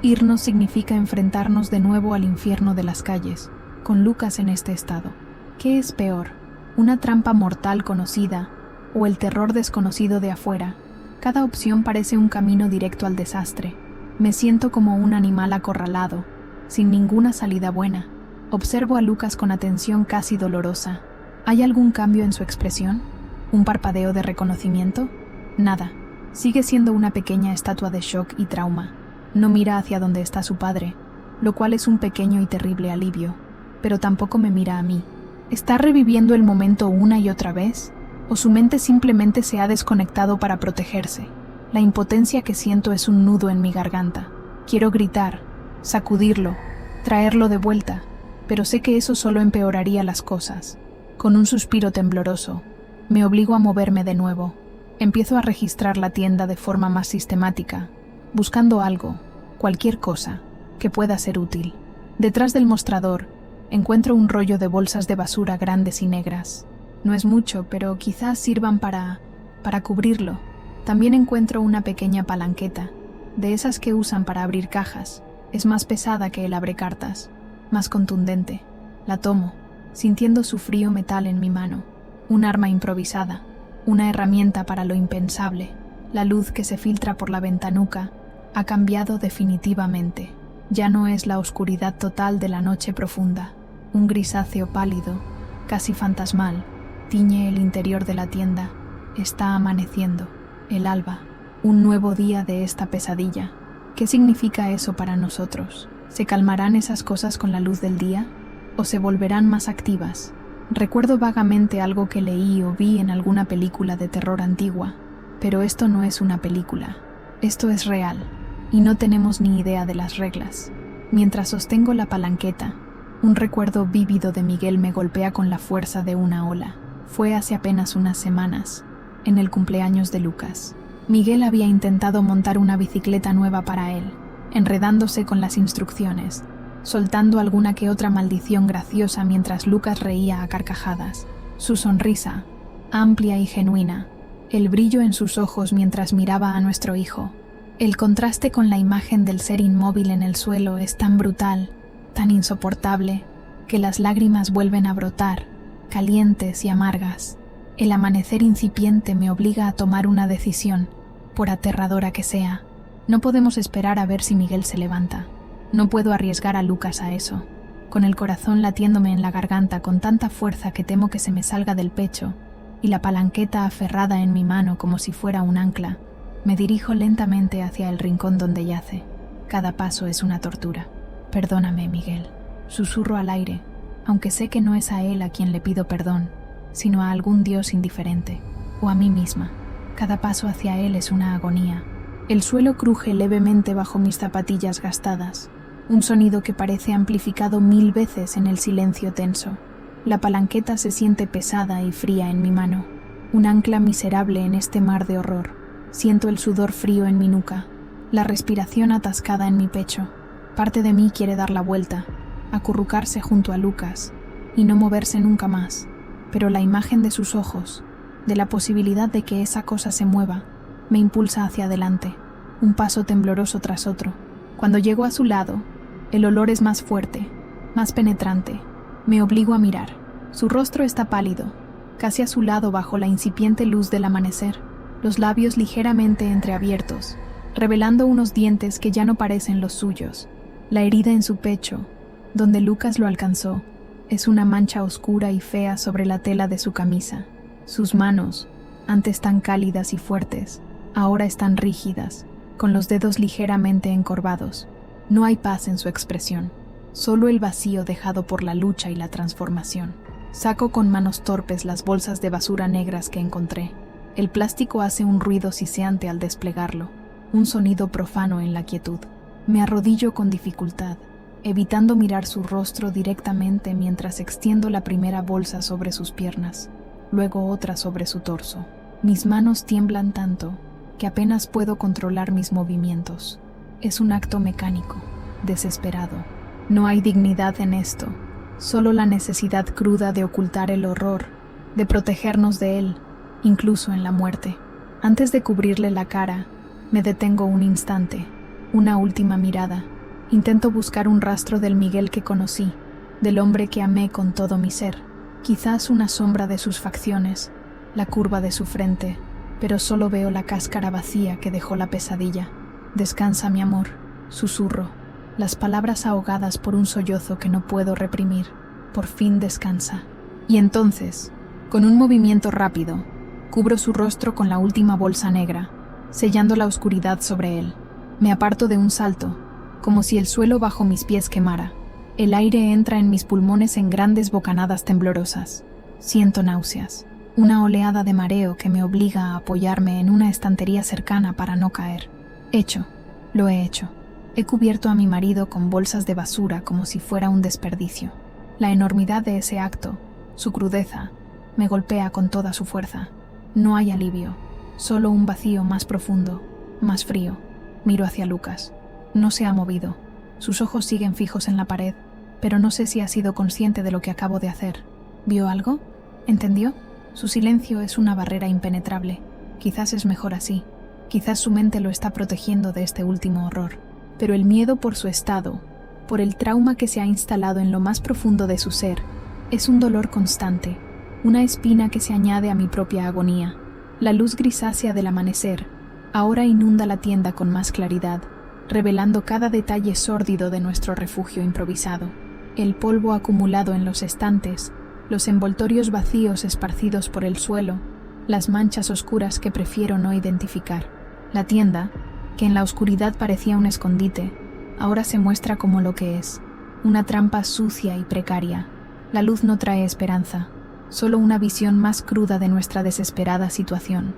Irnos significa enfrentarnos de nuevo al infierno de las calles, con Lucas en este estado. ¿Qué es peor? ¿Una trampa mortal conocida o el terror desconocido de afuera? Cada opción parece un camino directo al desastre. Me siento como un animal acorralado, sin ninguna salida buena. Observo a Lucas con atención casi dolorosa. ¿Hay algún cambio en su expresión? ¿Un parpadeo de reconocimiento? Nada. Sigue siendo una pequeña estatua de shock y trauma. No mira hacia donde está su padre, lo cual es un pequeño y terrible alivio, pero tampoco me mira a mí. ¿Está reviviendo el momento una y otra vez? ¿O su mente simplemente se ha desconectado para protegerse? La impotencia que siento es un nudo en mi garganta. Quiero gritar, sacudirlo, traerlo de vuelta, pero sé que eso solo empeoraría las cosas. Con un suspiro tembloroso, me obligo a moverme de nuevo. Empiezo a registrar la tienda de forma más sistemática, buscando algo, cualquier cosa, que pueda ser útil. Detrás del mostrador, encuentro un rollo de bolsas de basura grandes y negras. No es mucho, pero quizás sirvan para cubrirlo. También encuentro una pequeña palanqueta, de esas que usan para abrir cajas. Es más pesada que el abrecartas, más contundente. La tomo, sintiendo su frío metal en mi mano. Un arma improvisada, una herramienta para lo impensable. La luz que se filtra por la ventanuca ha cambiado definitivamente. Ya no es la oscuridad total de la noche profunda. Un grisáceo pálido, casi fantasmal, tiñe el interior de la tienda. Está amaneciendo. El alba. Un nuevo día de esta pesadilla. ¿Qué significa eso para nosotros? ¿Se calmarán esas cosas con la luz del día? ¿O se volverán más activas? Recuerdo vagamente algo que leí o vi en alguna película de terror antigua. Pero esto no es una película. Esto es real. Y no tenemos ni idea de las reglas. Mientras sostengo la palanqueta, un recuerdo vívido de Miguel me golpea con la fuerza de una ola. Fue hace apenas unas semanas, en el cumpleaños de Lucas. Miguel había intentado montar una bicicleta nueva para él, enredándose con las instrucciones, soltando alguna que otra maldición graciosa mientras Lucas reía a carcajadas. Su sonrisa, amplia y genuina, el brillo en sus ojos mientras miraba a nuestro hijo. El contraste con la imagen del ser inmóvil en el suelo es tan brutal, tan insoportable, que las lágrimas vuelven a brotar, calientes y amargas. El amanecer incipiente me obliga a tomar una decisión, por aterradora que sea. No podemos esperar a ver si Miguel se levanta. No puedo arriesgar a Lucas a eso. Con el corazón latiéndome en la garganta con tanta fuerza que temo que se me salga del pecho, y la palanqueta aferrada en mi mano como si fuera un ancla, me dirijo lentamente hacia el rincón donde yace. Cada paso es una tortura. Perdóname, Miguel. Susurro al aire, aunque sé que no es a él a quien le pido perdón, sino a algún dios indiferente, o a mí misma. Cada paso hacia él es una agonía. El suelo cruje levemente bajo mis zapatillas gastadas, un sonido que parece amplificado 1000 veces en el silencio tenso. La palanqueta se siente pesada y fría en mi mano, un ancla miserable en este mar de horror. Siento el sudor frío en mi nuca, la respiración atascada en mi pecho. Parte de mí quiere dar la vuelta, acurrucarse junto a Lucas y no moverse nunca más, pero la imagen de sus ojos, de la posibilidad de que esa cosa se mueva, me impulsa hacia adelante, un paso tembloroso tras otro. Cuando llego a su lado, el olor es más fuerte, más penetrante. Me obligo a mirar. Su rostro está pálido, casi a su lado bajo la incipiente luz del amanecer, los labios ligeramente entreabiertos, revelando unos dientes que ya no parecen los suyos. La herida en su pecho, donde Lucas lo alcanzó, es una mancha oscura y fea sobre la tela de su camisa. Sus manos, antes tan cálidas y fuertes, ahora están rígidas, con los dedos ligeramente encorvados. No hay paz en su expresión, solo el vacío dejado por la lucha y la transformación. Saco con manos torpes las bolsas de basura negras que encontré. El plástico hace un ruido siseante al desplegarlo, un sonido profano en la quietud. Me arrodillo con dificultad, evitando mirar su rostro directamente mientras extiendo la primera bolsa sobre sus piernas, luego otra sobre su torso. Mis manos tiemblan tanto que apenas puedo controlar mis movimientos. Es un acto mecánico, desesperado. No hay dignidad en esto, solo la necesidad cruda de ocultar el horror, de protegernos de él, incluso en la muerte. Antes de cubrirle la cara, me detengo un instante, una última mirada. Intento buscar un rastro del Miguel que conocí, del hombre que amé con todo mi ser. Quizás una sombra de sus facciones, la curva de su frente, pero solo veo la cáscara vacía que dejó la pesadilla. Descansa, mi amor, susurro, las palabras ahogadas por un sollozo que no puedo reprimir. Por fin descansa. Y entonces, con un movimiento rápido, cubro su rostro con la última bolsa negra, sellando la oscuridad sobre él. Me aparto de un salto, como si el suelo bajo mis pies quemara. El aire entra en mis pulmones en grandes bocanadas temblorosas. Siento náuseas, una oleada de mareo que me obliga a apoyarme en una estantería cercana para no caer. Hecho, lo he hecho. He cubierto a mi marido con bolsas de basura como si fuera un desperdicio. La enormidad de ese acto, su crudeza, me golpea con toda su fuerza. No hay alivio, solo un vacío más profundo, más frío. Miro hacia Lucas. No se ha movido. Sus ojos siguen fijos en la pared, pero no sé si ha sido consciente de lo que acabo de hacer. ¿Vio algo? ¿Entendió? Su silencio es una barrera impenetrable. Quizás es mejor así. Quizás su mente lo está protegiendo de este último horror. Pero el miedo por su estado, por el trauma que se ha instalado en lo más profundo de su ser, es un dolor constante, una espina que se añade a mi propia agonía. La luz grisácea del amanecer ahora inunda la tienda con más claridad, revelando cada detalle sórdido de nuestro refugio improvisado. El polvo acumulado en los estantes, los envoltorios vacíos esparcidos por el suelo, las manchas oscuras que prefiero no identificar. La tienda, que en la oscuridad parecía un escondite, ahora se muestra como lo que es, una trampa sucia y precaria. La luz no trae esperanza, solo una visión más cruda de nuestra desesperada situación.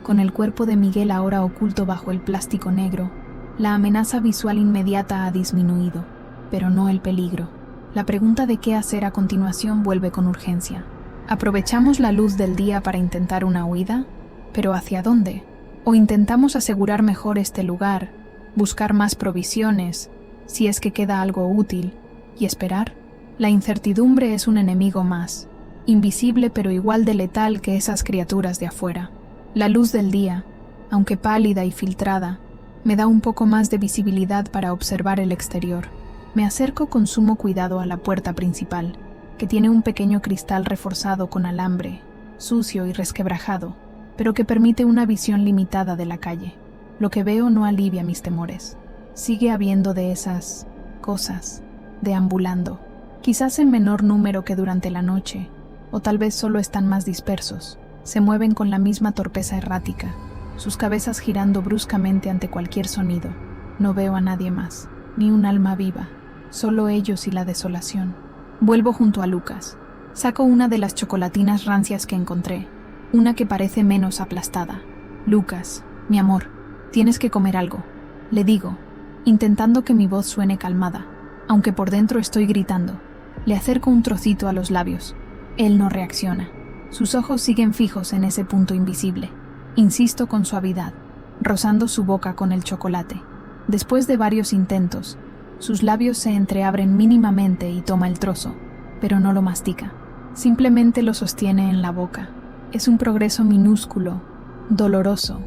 Con el cuerpo de Miguel ahora oculto bajo el plástico negro, la amenaza visual inmediata ha disminuido, pero no el peligro. La pregunta de qué hacer a continuación vuelve con urgencia. ¿Aprovechamos la luz del día para intentar una huida? ¿Pero hacia dónde? ¿O intentamos asegurar mejor este lugar, buscar más provisiones, si es que queda algo útil, y esperar? La incertidumbre es un enemigo más, invisible pero igual de letal que esas criaturas de afuera. La luz del día, aunque pálida y filtrada, me da un poco más de visibilidad para observar el exterior. Me acerco con sumo cuidado a la puerta principal, que tiene un pequeño cristal reforzado con alambre, sucio y resquebrajado, pero que permite una visión limitada de la calle. Lo que veo no alivia mis temores. Sigue habiendo de esas cosas, deambulando, quizás en menor número que durante la noche, o tal vez solo están más dispersos. Se mueven con la misma torpeza errática, sus cabezas girando bruscamente ante cualquier sonido. No veo a nadie más, ni un alma viva, solo ellos y la desolación. Vuelvo junto a Lucas. Saco una de las chocolatinas rancias que encontré, una que parece menos aplastada. Lucas, mi amor, tienes que comer algo, le digo, intentando que mi voz suene calmada, aunque por dentro estoy gritando. Le acerco un trocito a los labios. Él no reacciona. Sus ojos siguen fijos en ese punto invisible. Insisto con suavidad, rozando su boca con el chocolate. Después de varios intentos, sus labios se entreabren mínimamente y toma el trozo, pero no lo mastica. Simplemente lo sostiene en la boca. Es un progreso minúsculo, doloroso,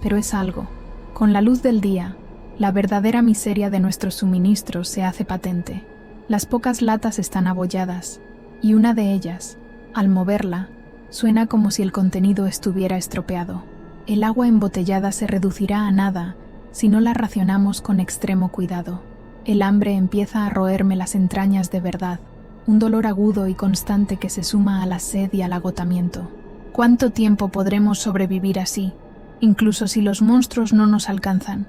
pero es algo. Con la luz del día, la verdadera miseria de nuestros suministros se hace patente. Las pocas latas están abolladas, y una de ellas, al moverla, suena como si el contenido estuviera estropeado. El agua embotellada se reducirá a nada si no la racionamos con extremo cuidado. El hambre empieza a roerme las entrañas de verdad, un dolor agudo y constante que se suma a la sed y al agotamiento. ¿Cuánto tiempo podremos sobrevivir así, incluso si los monstruos no nos alcanzan?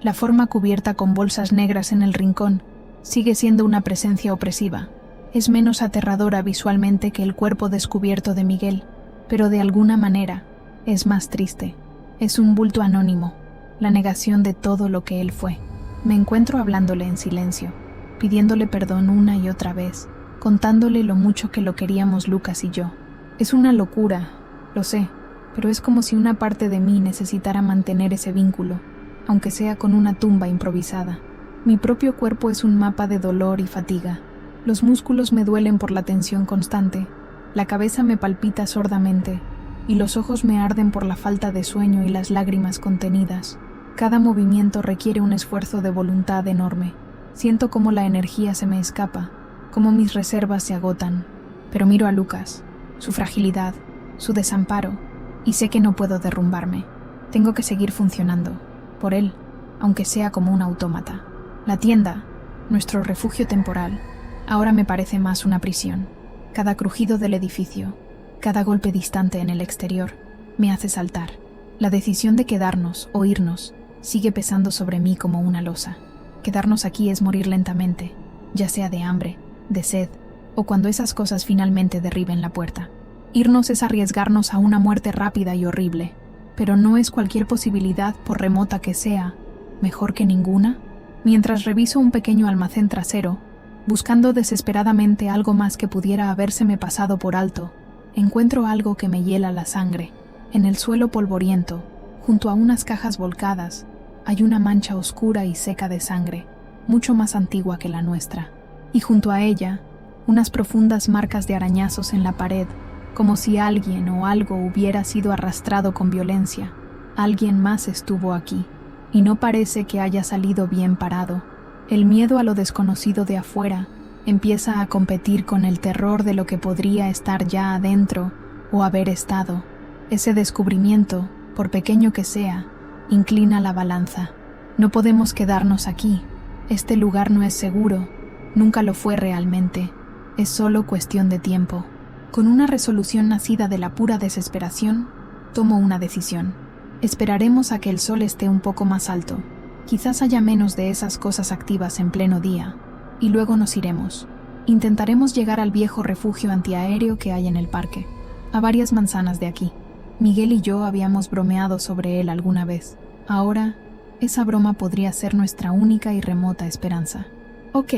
La forma cubierta con bolsas negras en el rincón sigue siendo una presencia opresiva. Es menos aterradora visualmente que el cuerpo descubierto de Miguel, pero de alguna manera es más triste. Es un bulto anónimo, la negación de todo lo que él fue. Me encuentro hablándole en silencio, pidiéndole perdón una y otra vez, contándole lo mucho que lo queríamos Lucas y yo. Es una locura, lo sé, pero es como si una parte de mí necesitara mantener ese vínculo, aunque sea con una tumba improvisada. Mi propio cuerpo es un mapa de dolor y fatiga. Los músculos me duelen por la tensión constante, la cabeza me palpita sordamente, y los ojos me arden por la falta de sueño y las lágrimas contenidas. Cada movimiento requiere un esfuerzo de voluntad enorme. Siento cómo la energía se me escapa, cómo mis reservas se agotan. Pero miro a Lucas, su fragilidad, su desamparo, y sé que no puedo derrumbarme. Tengo que seguir funcionando, por él, aunque sea como un autómata. La tienda, nuestro refugio temporal, ahora me parece más una prisión. Cada crujido del edificio, cada golpe distante en el exterior, me hace saltar. La decisión de quedarnos o irnos sigue pesando sobre mí como una losa. Quedarnos aquí es morir lentamente, ya sea de hambre, de sed, o cuando esas cosas finalmente derriben la puerta. Irnos es arriesgarnos a una muerte rápida y horrible, pero no es cualquier posibilidad, por remota que sea, mejor que ninguna. Mientras reviso un pequeño almacén trasero, buscando desesperadamente algo más que pudiera habérseme pasado por alto, encuentro algo que me hiela la sangre. En el suelo polvoriento, junto a unas cajas volcadas, hay una mancha oscura y seca de sangre, mucho más antigua que la nuestra, y junto a ella, unas profundas marcas de arañazos en la pared, como si alguien o algo hubiera sido arrastrado con violencia. Alguien más estuvo aquí, y no parece que haya salido bien parado. El miedo a lo desconocido de afuera empieza a competir con el terror de lo que podría estar ya adentro o haber estado. Ese descubrimiento, por pequeño que sea, inclina la balanza. No podemos quedarnos aquí. Este lugar no es seguro. Nunca lo fue realmente. Es solo cuestión de tiempo. Con una resolución nacida de la pura desesperación, tomo una decisión. Esperaremos a que el sol esté un poco más alto. Quizás haya menos de esas cosas activas en pleno día. Y luego nos iremos. Intentaremos llegar al viejo refugio antiaéreo que hay en el parque, a varias manzanas de aquí. Miguel y yo habíamos bromeado sobre él alguna vez. Ahora, esa broma podría ser nuestra única y remota esperanza. Ok,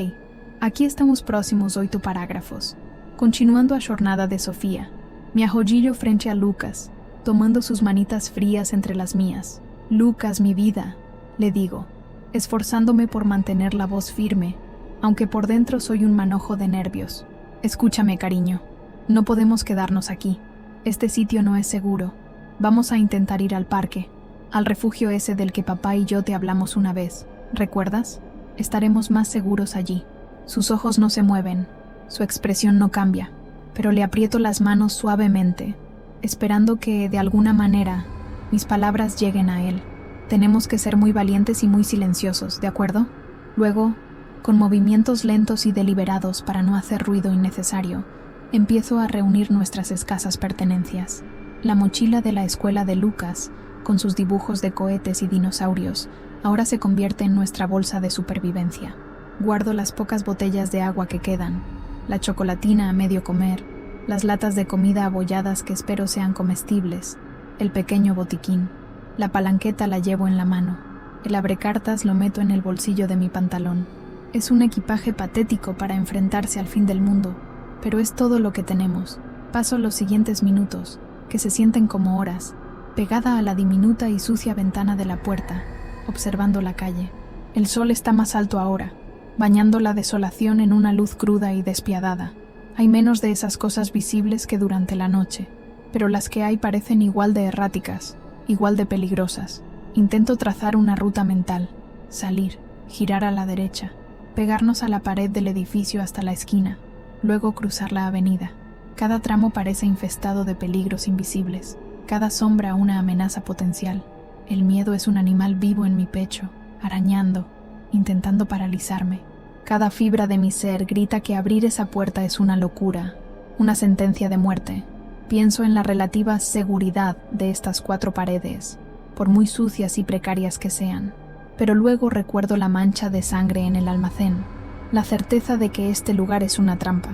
aquí estamos próximos 8 parágrafos. Continuando a jornada de Sofía, me ajoello frente a Lucas, tomando sus manitas frías entre las mías. Lucas, mi vida, le digo, esforzándome por mantener la voz firme, aunque por dentro soy un manojo de nervios. Escúchame, cariño, no podemos quedarnos aquí. Este sitio no es seguro. Vamos a intentar ir al parque, al refugio ese del que papá y yo te hablamos una vez. ¿Recuerdas? Estaremos más seguros allí. Sus ojos no se mueven, su expresión no cambia, pero le aprieto las manos suavemente, esperando que, de alguna manera, mis palabras lleguen a él. Tenemos que ser muy valientes y muy silenciosos, ¿de acuerdo? Luego, con movimientos lentos y deliberados para no hacer ruido innecesario, empiezo a reunir nuestras escasas pertenencias. La mochila de la escuela de Lucas, con sus dibujos de cohetes y dinosaurios, ahora se convierte en nuestra bolsa de supervivencia. Guardo las pocas botellas de agua que quedan, la chocolatina a medio comer, las latas de comida abolladas que espero sean comestibles, el pequeño botiquín. La palanqueta la llevo en la mano, el abrecartas lo meto en el bolsillo de mi pantalón. Es un equipaje patético para enfrentarse al fin del mundo, pero es todo lo que tenemos. Paso los siguientes minutos, que se sienten como horas, pegada a la diminuta y sucia ventana de la puerta, observando la calle. El sol está más alto ahora, bañando la desolación en una luz cruda y despiadada. Hay menos de esas cosas visibles que durante la noche, pero las que hay parecen igual de erráticas, igual de peligrosas. Intento trazar una ruta mental, salir, girar a la derecha, pegarnos a la pared del edificio hasta la esquina, luego cruzar la avenida. Cada tramo parece infestado de peligros invisibles, cada sombra una amenaza potencial. El miedo es un animal vivo en mi pecho, arañando, intentando paralizarme. Cada fibra de mi ser grita que abrir esa puerta es una locura, una sentencia de muerte. Pienso en la relativa seguridad de estas 4 paredes, por muy sucias y precarias que sean. pero luego recuerdo la mancha de sangre en el almacén, la certeza de que este lugar es una trampa,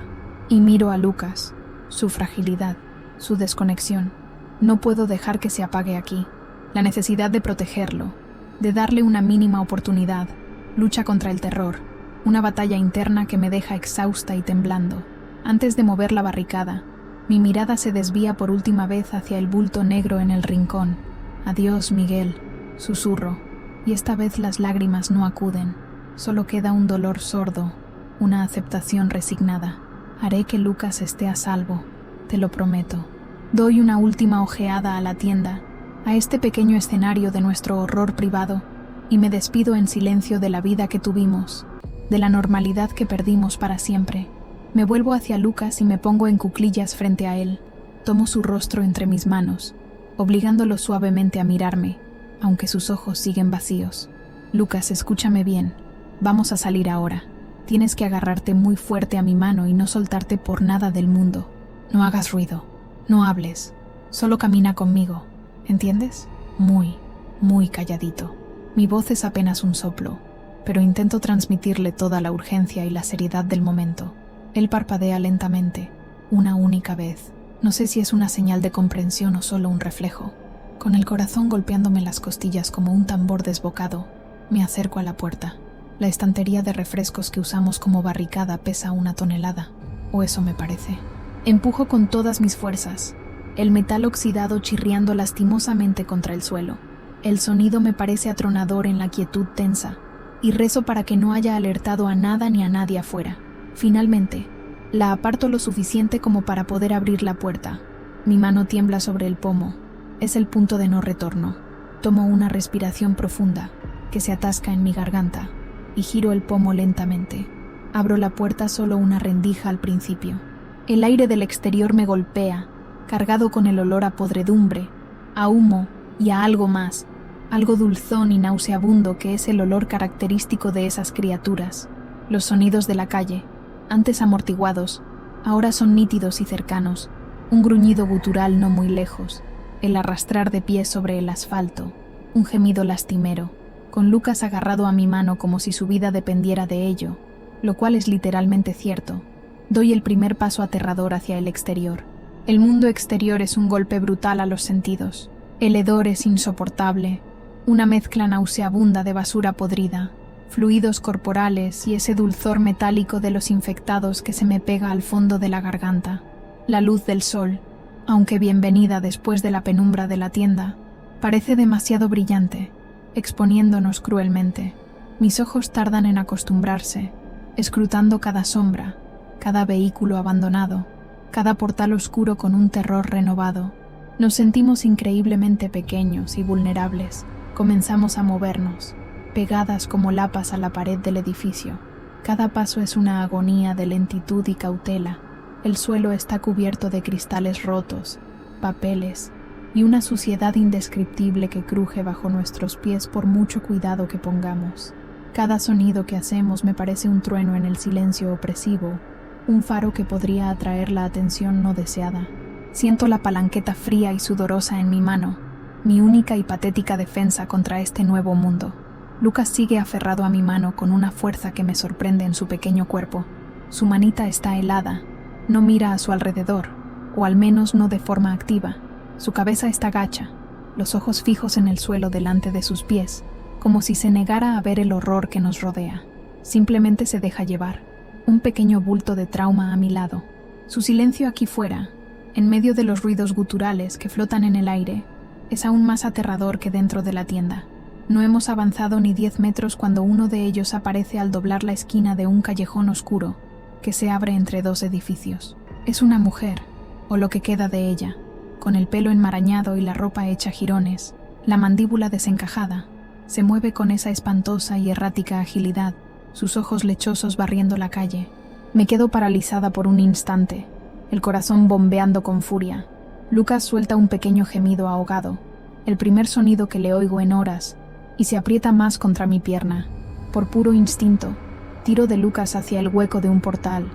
y miro a Lucas, su fragilidad, su desconexión. No puedo dejar que se apague aquí. La necesidad de protegerlo, de darle una mínima oportunidad, lucha contra el terror, una batalla interna que me deja exhausta y temblando. Antes de mover la barricada, mi mirada se desvía por última vez hacia el bulto negro en el rincón. «Adiós, Miguel», susurro, y esta vez las lágrimas no acuden. Solo queda un dolor sordo, una aceptación resignada. Haré que Lucas esté a salvo, te lo prometo. Doy una última ojeada a la tienda, a este pequeño escenario de nuestro horror privado, y me despido en silencio de la vida que tuvimos, de la normalidad que perdimos para siempre. Me vuelvo hacia Lucas y me pongo en cuclillas frente a él. Tomo su rostro entre mis manos, obligándolo suavemente a mirarme, aunque sus ojos siguen vacíos. «Lucas, escúchame bien. Vamos a salir ahora. Tienes que agarrarte muy fuerte a mi mano y no soltarte por nada del mundo. No hagas ruido. No hables. Solo camina conmigo. ¿Entiendes? Muy, muy calladito». Mi voz es apenas un soplo, pero intento transmitirle toda la urgencia y la seriedad del momento. Él parpadea lentamente, una única vez. No sé si es una señal de comprensión o solo un reflejo. Con el corazón golpeándome las costillas como un tambor desbocado, me acerco a la puerta. La estantería de refrescos que usamos como barricada pesa 1 tonelada, o eso me parece. Empujo con todas mis fuerzas, el metal oxidado chirriando lastimosamente contra el suelo. El sonido me parece atronador en la quietud tensa, y rezo para que no haya alertado a nada ni a nadie afuera. Finalmente, la aparto lo suficiente como para poder abrir la puerta. Mi mano tiembla sobre el pomo. Es el punto de no retorno. Tomo una respiración profunda, que se atasca en mi garganta, y giro el pomo lentamente. Abro la puerta solo una rendija al principio. El aire del exterior me golpea, cargado con el olor a podredumbre, a humo y a algo más, algo dulzón y nauseabundo que es el olor característico de esas criaturas. Los sonidos de la calle, antes amortiguados, ahora son nítidos y cercanos. Un gruñido gutural no muy lejos, el arrastrar de pies sobre el asfalto, un gemido lastimero, con Lucas agarrado a mi mano como si su vida dependiera de ello, lo cual es literalmente cierto. Doy el primer paso aterrador hacia el exterior. El mundo exterior es un golpe brutal a los sentidos. El hedor es insoportable, una mezcla nauseabunda de basura podrida, fluidos corporales y ese dulzor metálico de los infectados que se me pega al fondo de la garganta. La luz del sol, aunque bienvenida después de la penumbra de la tienda, parece demasiado brillante, exponiéndonos cruelmente. Mis ojos tardan en acostumbrarse, escrutando cada sombra, cada vehículo abandonado, cada portal oscuro con un terror renovado. Nos sentimos increíblemente pequeños y vulnerables. Comenzamos a movernos, pegadas como lapas a la pared del edificio. Cada paso es una agonía de lentitud y cautela. El suelo está cubierto de cristales rotos, papeles y una suciedad indescriptible que cruje bajo nuestros pies por mucho cuidado que pongamos. Cada sonido que hacemos me parece un trueno en el silencio opresivo, un faro que podría atraer la atención no deseada. Siento la palanqueta fría y sudorosa en mi mano, mi única y patética defensa contra este nuevo mundo. Lucas sigue aferrado a mi mano con una fuerza que me sorprende en su pequeño cuerpo. Su manita está helada, no mira a su alrededor, o al menos no de forma activa. Su cabeza está gacha, los ojos fijos en el suelo delante de sus pies, como si se negara a ver el horror que nos rodea. Simplemente se deja llevar, un pequeño bulto de trauma a mi lado. Su silencio aquí fuera, en medio de los ruidos guturales que flotan en el aire, es aún más aterrador que dentro de la tienda. No hemos avanzado ni 10 metros cuando uno de ellos aparece al doblar la esquina de un callejón oscuro que se abre entre 2 edificios. Es una mujer, o lo que queda de ella, con el pelo enmarañado y la ropa hecha jirones, la mandíbula desencajada. Se mueve con esa espantosa y errática agilidad, sus ojos lechosos barriendo la calle. Me quedo paralizada por un instante, el corazón bombeando con furia. Lucas suelta un pequeño gemido ahogado, el primer sonido que le oigo en horas, y se aprieta más contra mi pierna. Por puro instinto, tiro de Lucas hacia el hueco de un portal,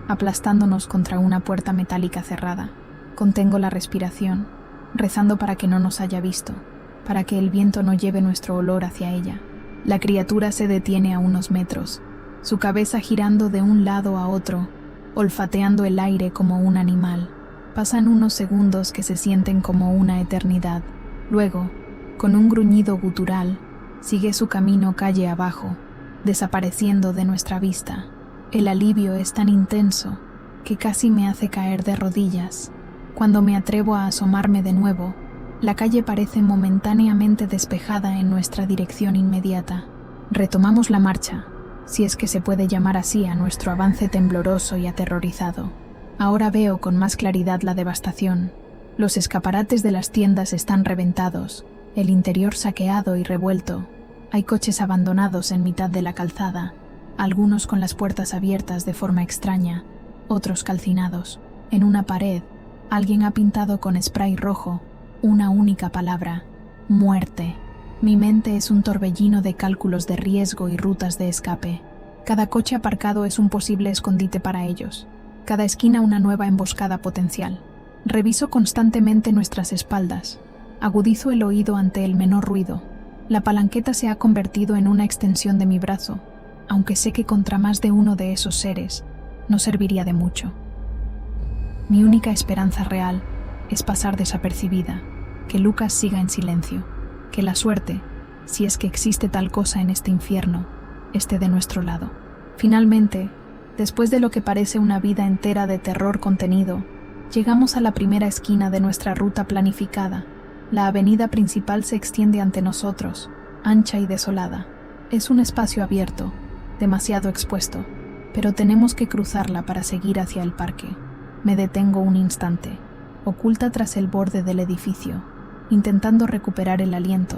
aplastándonos contra una puerta metálica cerrada. Contengo la respiración, rezando para que no nos haya visto, para que el viento no lleve nuestro olor hacia ella. La criatura se detiene a unos metros, su cabeza girando de un lado a otro, olfateando el aire como un animal. Pasan unos segundos que se sienten como una eternidad. Luego, con un gruñido gutural, sigue su camino calle abajo, desapareciendo de nuestra vista. El alivio es tan intenso que casi me hace caer de rodillas. Cuando me atrevo a asomarme de nuevo, la calle parece momentáneamente despejada en nuestra dirección inmediata. Retomamos la marcha, si es que se puede llamar así a nuestro avance tembloroso y aterrorizado. Ahora veo con más claridad la devastación. Los escaparates de las tiendas están reventados, el interior saqueado y revuelto. Hay coches abandonados en mitad de la calzada, algunos con las puertas abiertas de forma extraña, otros calcinados. En una pared, alguien ha pintado con spray rojo una única palabra: muerte. Mi mente es un torbellino de cálculos de riesgo y rutas de escape. Cada coche aparcado es un posible escondite para ellos. Cada esquina una nueva emboscada potencial. Reviso constantemente nuestras espaldas. Agudizo el oído ante el menor ruido. La palanqueta se ha convertido en una extensión de mi brazo, aunque sé que contra más de uno de esos seres no serviría de mucho. Mi única esperanza real es pasar desapercibida, que Lucas siga en silencio, que la suerte, si es que existe tal cosa en este infierno, esté de nuestro lado. Finalmente, después de lo que parece una vida entera de terror contenido, llegamos a la primera esquina de nuestra ruta planificada. La avenida principal se extiende ante nosotros, ancha y desolada. Es un espacio abierto, demasiado expuesto, pero tenemos que cruzarla para seguir hacia el parque. Me detengo un instante, oculta tras el borde del edificio, intentando recuperar el aliento,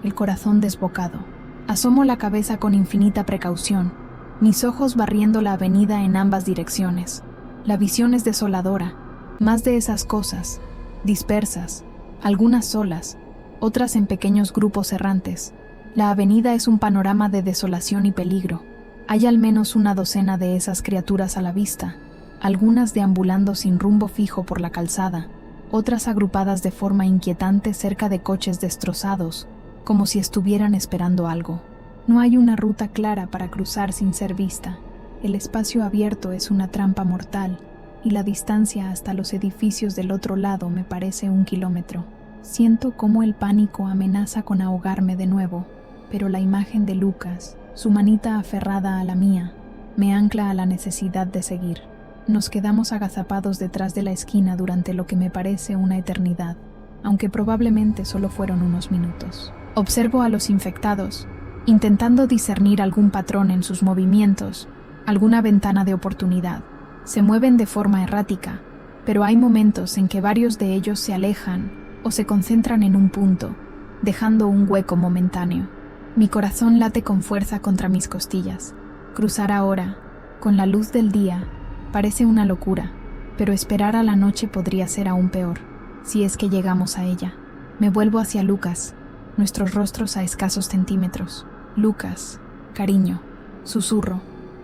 el corazón desbocado. Asomo la cabeza con infinita precaución, mis ojos barriendo la avenida en ambas direcciones. La visión es desoladora, más de esas cosas, dispersas, algunas solas, otras en pequeños grupos errantes. La avenida es un panorama de desolación y peligro. Hay al menos una docena de esas criaturas a la vista, algunas deambulando sin rumbo fijo por la calzada, otras agrupadas de forma inquietante cerca de coches destrozados, como si estuvieran esperando algo. No hay una ruta clara para cruzar sin ser vista. El espacio abierto es una trampa mortal, y la distancia hasta los edificios del otro lado me parece 1 kilómetro. Siento cómo el pánico amenaza con ahogarme de nuevo, pero la imagen de Lucas, su manita aferrada a la mía, me ancla a la necesidad de seguir. Nos quedamos agazapados detrás de la esquina durante lo que me parece una eternidad, aunque probablemente solo fueron unos minutos. Observo a los infectados, intentando discernir algún patrón en sus movimientos, alguna ventana de oportunidad. Se mueven de forma errática, pero hay momentos en que varios de ellos se alejan o se concentran en un punto, dejando un hueco momentáneo. Mi corazón late con fuerza contra mis costillas. Cruzar ahora, con la luz del día, parece una locura, pero esperar a la noche podría ser aún peor, si es que llegamos a ella. Me vuelvo hacia Lucas, nuestros rostros a escasos centímetros. Lucas, cariño, susurro,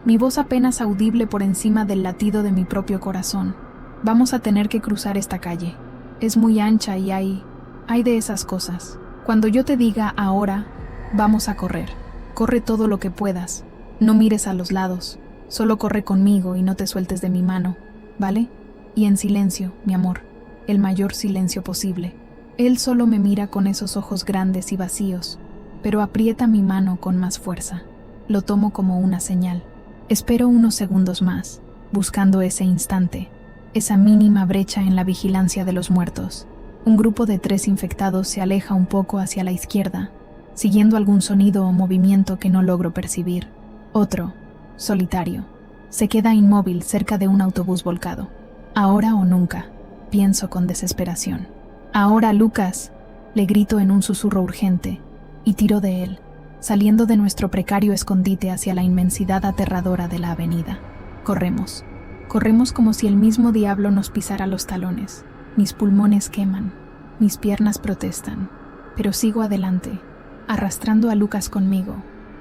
mi voz apenas audible por encima del latido de mi propio corazón. Vamos a tener que cruzar esta calle. Es muy ancha y hay de esas cosas. Cuando yo te diga ahora, vamos a correr. Corre todo lo que puedas. No mires a los lados. Solo corre conmigo y no te sueltes de mi mano, ¿vale? Y en silencio, mi amor, el mayor silencio posible. Él solo me mira con esos ojos grandes y vacíos, pero aprieta mi mano con más fuerza. Lo tomo como una señal. Espero unos segundos más, buscando ese instante, esa mínima brecha en la vigilancia de los muertos. Un grupo de 3 infectados se aleja un poco hacia la izquierda, siguiendo algún sonido o movimiento que no logro percibir. Otro, solitario, se queda inmóvil cerca de un autobús volcado. Ahora o nunca, pienso con desesperación. Ahora, Lucas, le grito en un susurro urgente, y tiro de él, saliendo de nuestro precario escondite hacia la inmensidad aterradora de la avenida. Corremos. Corremos como si el mismo diablo nos pisara los talones. Mis pulmones queman, mis piernas protestan, pero sigo adelante, arrastrando a Lucas conmigo.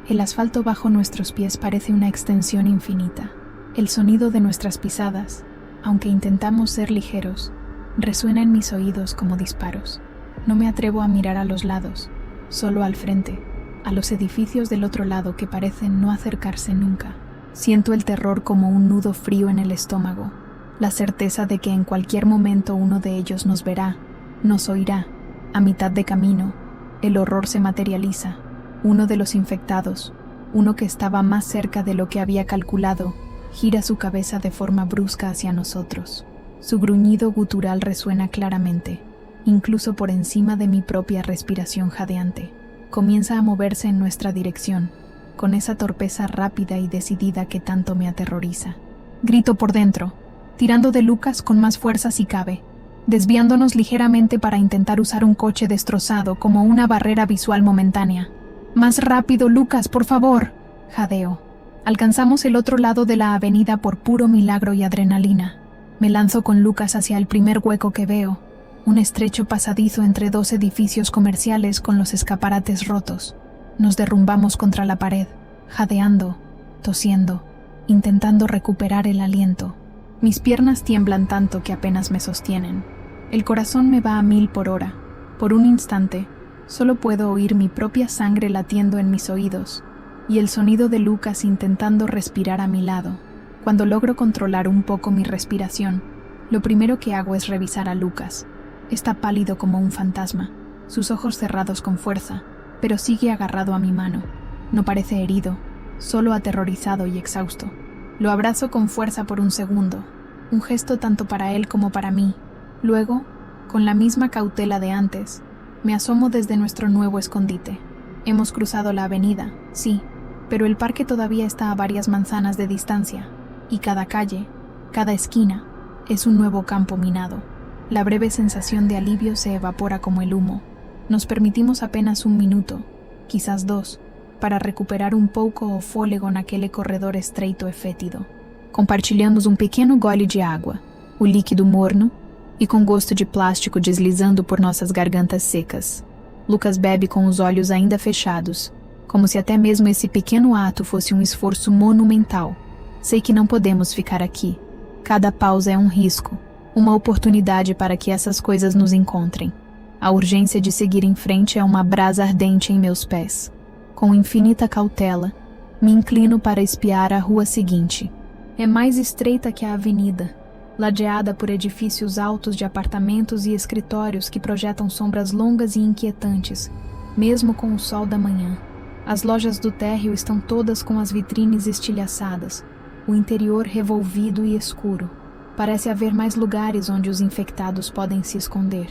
El asfalto bajo nuestros pies parece una extensión infinita. El sonido de nuestras pisadas, aunque intentamos ser ligeros, resuena en mis oídos como disparos. No me atrevo a mirar a los lados, solo al frente, a los edificios del otro lado que parecen no acercarse nunca. Siento el terror como un nudo frío en el estómago, la certeza de que en cualquier momento uno de ellos nos verá, nos oirá. A mitad de camino, el horror se materializa. Uno de los infectados, uno que estaba más cerca de lo que había calculado, gira su cabeza de forma brusca hacia nosotros. Su gruñido gutural resuena claramente, incluso por encima de mi propia respiración jadeante. Comienza a moverse en nuestra dirección, con esa torpeza rápida y decidida que tanto me aterroriza. Grito por dentro, tirando de Lucas con más fuerza si cabe, desviándonos ligeramente para intentar usar un coche destrozado como una barrera visual momentánea. «Más rápido, Lucas, por favor», jadeo. Alcanzamos el otro lado de la avenida por puro milagro y adrenalina. Me lanzo con Lucas hacia el primer hueco que veo, un estrecho pasadizo entre dos edificios comerciales con los escaparates rotos. Nos derrumbamos contra la pared, jadeando, tosiendo, intentando recuperar el aliento. Mis piernas tiemblan tanto que apenas me sostienen. El corazón me va a 1000 por hora. Por un instante, solo puedo oír mi propia sangre latiendo en mis oídos y el sonido de Lucas intentando respirar a mi lado. Cuando logro controlar un poco mi respiración, lo primero que hago es revisar a Lucas. Está pálido como un fantasma, sus ojos cerrados con fuerza, pero sigue agarrado a mi mano. No parece herido, solo aterrorizado y exhausto. Lo abrazo con fuerza por un segundo, un gesto tanto para él como para mí. Luego, con la misma cautela de antes, me asomo desde nuestro nuevo escondite. Hemos cruzado la avenida, sí, pero el parque todavía está a varias manzanas de distancia, y cada calle, cada esquina, es un nuevo campo minado. La breve sensación de alivio se evapora como el humo. Nos permitimos apenas 1 minuto, quizás 2, para recuperar um pouco o fôlego naquele corredor estreito e fétido. Compartilhamos pequeno gole de água, o líquido morno e com gosto de plástico deslizando por nossas gargantas secas. Lucas bebe com os olhos ainda fechados, como se até mesmo esse pequeno ato fosse esforço monumental. Sei que não podemos ficar aqui. Cada pausa é risco, uma oportunidade para que essas coisas nos encontrem. A urgência de seguir em frente é uma brasa ardente em meus pés. Com infinita cautela, me inclino para espiar a rua seguinte. É mais estreita que a avenida, ladeada por edifícios altos de apartamentos e escritórios que projetam sombras longas e inquietantes, mesmo com o sol da manhã. As lojas do térreo estão todas com as vitrines estilhaçadas, o interior revolvido e escuro. Parece haver mais lugares onde os infectados podem se esconder.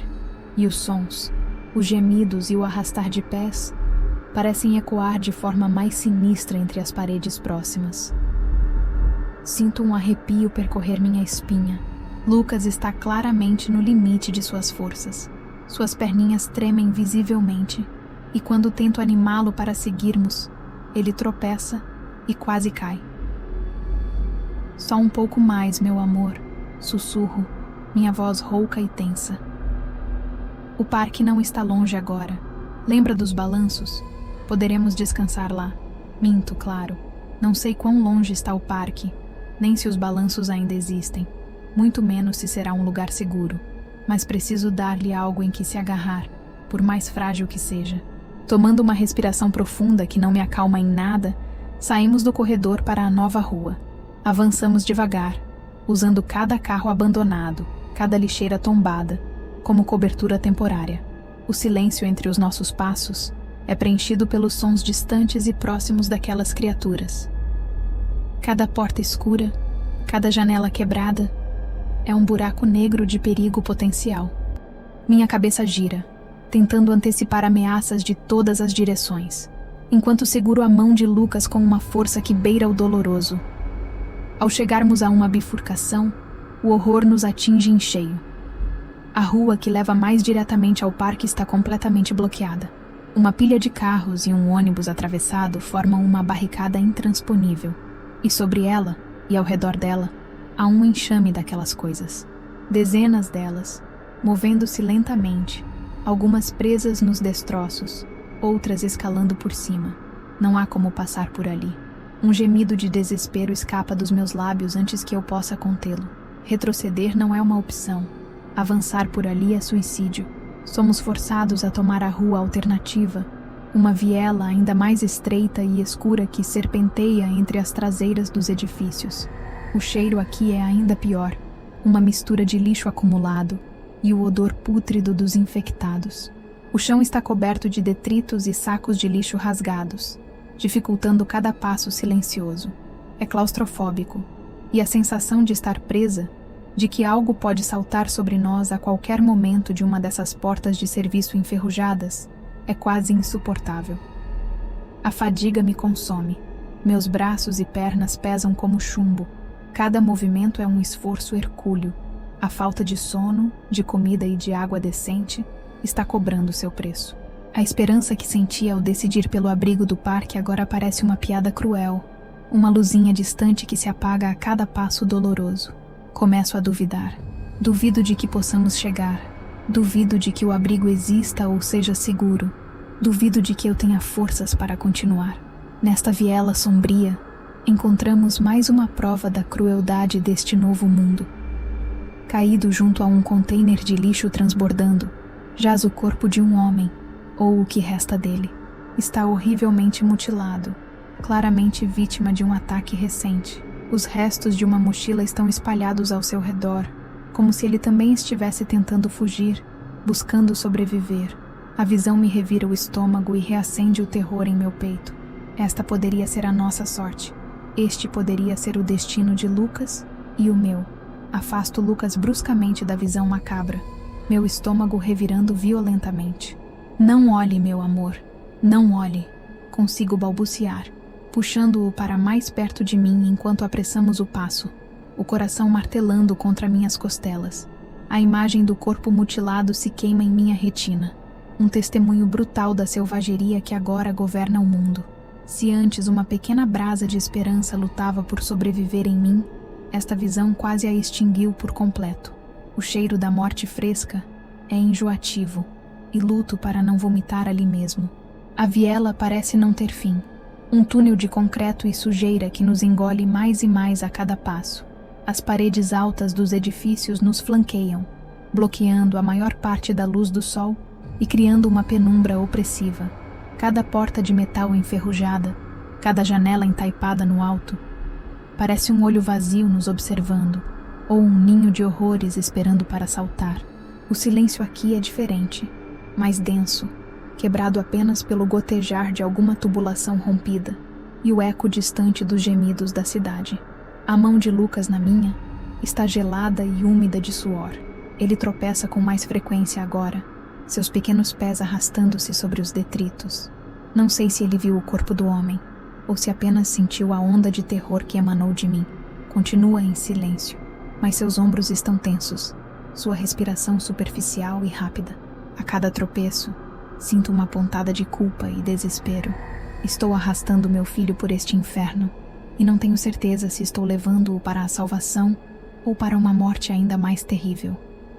E os sons, os gemidos e o arrastar de pés parecem ecoar de forma mais sinistra entre as paredes próximas. Sinto um arrepio percorrer minha espinha. Lucas está claramente no limite de suas forças. Suas perninhas tremem visivelmente, e quando tento animá-lo para seguirmos, ele tropeça e quase cai. Só um pouco mais, meu amor, sussurro, minha voz rouca e tensa. O parque não está longe agora. Lembra dos balanços? Poderemos descansar lá. Minto, claro. Não sei quão longe está o parque, nem se os balanços ainda existem, muito menos se será um lugar seguro. Mas preciso dar-lhe algo em que se agarrar, por mais frágil que seja. Tomando uma respiração profunda que não me acalma em nada, saímos do corredor para a nova rua. Avançamos devagar, usando cada carro abandonado, cada lixeira tombada, como cobertura temporária. O silêncio entre os nossos passos é preenchido pelos sons distantes e próximos daquelas criaturas. Cada porta escura, cada janela quebrada, é um buraco negro de perigo potencial. Minha cabeça gira, tentando antecipar ameaças de todas as direções, enquanto seguro a mão de Lucas com uma força que beira o doloroso. Ao chegarmos a uma bifurcação, o horror nos atinge em cheio. A rua que leva mais diretamente ao parque está completamente bloqueada. Uma pilha de carros e um ônibus atravessado formam uma barricada intransponível. E sobre ela, e ao redor dela, há um enxame daquelas coisas. Dezenas delas, movendo-se lentamente, algumas presas nos destroços, outras escalando por cima. Não há como passar por ali. Um gemido de desespero escapa dos meus lábios antes que eu possa contê-lo. Retroceder não é uma opção. Avançar por ali é suicídio. Somos forçados a tomar a rua alternativa, Uma viela ainda mais estreita e escura que serpenteia entre as traseiras dos edifícios. O cheiro aqui é ainda pior, uma mistura de lixo acumulado e o odor pútrido dos infectados. O chão está coberto de detritos e sacos de lixo rasgados, dificultando cada passo silencioso. É claustrofóbico, e a sensação de estar presa, de que algo pode saltar sobre nós a qualquer momento de uma dessas portas de serviço enferrujadas, é quase insuportável. A fadiga me consome. Meus braços e pernas pesam como chumbo. Cada movimento é um esforço hercúleo. A falta de sono, de comida e de água decente está cobrando seu preço. A esperança que sentia ao decidir pelo abrigo do parque agora parece uma piada cruel, uma luzinha distante que se apaga a cada passo doloroso. Começo a duvidar. Duvido de que possamos chegar. Duvido de que o abrigo exista ou seja seguro. Duvido de que eu tenha forças para continuar. Nesta viela sombria, encontramos mais uma prova da crueldade deste novo mundo. Caído junto a um container de lixo transbordando, jaz o corpo de um homem, ou o que resta dele. Está horrivelmente mutilado, claramente vítima de um ataque recente. Os restos de uma mochila estão espalhados ao seu redor, como se ele também estivesse tentando fugir, buscando sobreviver. A visão me revira o estômago e reacende o terror em meu peito. Esta poderia ser a nossa sorte. Este poderia ser o destino de Lucas e o meu. Afasto Lucas bruscamente da visão macabra, meu estômago revirando violentamente. Não olhe, meu amor. Não olhe. Consigo balbuciar, puxando-o para mais perto de mim enquanto apressamos o passo, o coração martelando contra minhas costelas. A imagem do corpo mutilado se queima em minha retina, um testemunho brutal da selvageria que agora governa o mundo. Se antes uma pequena brasa de esperança lutava por sobreviver em mim, esta visão quase a extinguiu por completo. O cheiro da morte fresca é enjoativo, e luto para não vomitar ali mesmo. A viela parece não ter fim, um túnel de concreto e sujeira que nos engole mais e mais a cada passo. As paredes altas dos edifícios nos flanqueiam, bloqueando a maior parte da luz do sol e criando uma penumbra opressiva. Cada porta de metal enferrujada, cada janela entaipada no alto, parece um olho vazio nos observando, ou um ninho de horrores esperando para saltar. O silêncio aqui é diferente, mais denso, quebrado apenas pelo gotejar de alguma tubulação rompida e o eco distante dos gemidos da cidade. A mão de Lucas na minha está gelada e úmida de suor. Ele tropeça com mais frequência agora, seus pequenos pés arrastando-se sobre os detritos. Não sei se ele viu o corpo do homem, ou se apenas sentiu a onda de terror que emanou de mim. Continua em silêncio, mas seus ombros estão tensos, sua respiração superficial e rápida. A cada tropeço, sinto uma pontada de culpa e desespero. Estou arrastando meu filho por este inferno, e não tenho certeza se estou levando-o para a salvação ou para uma morte ainda mais terrível.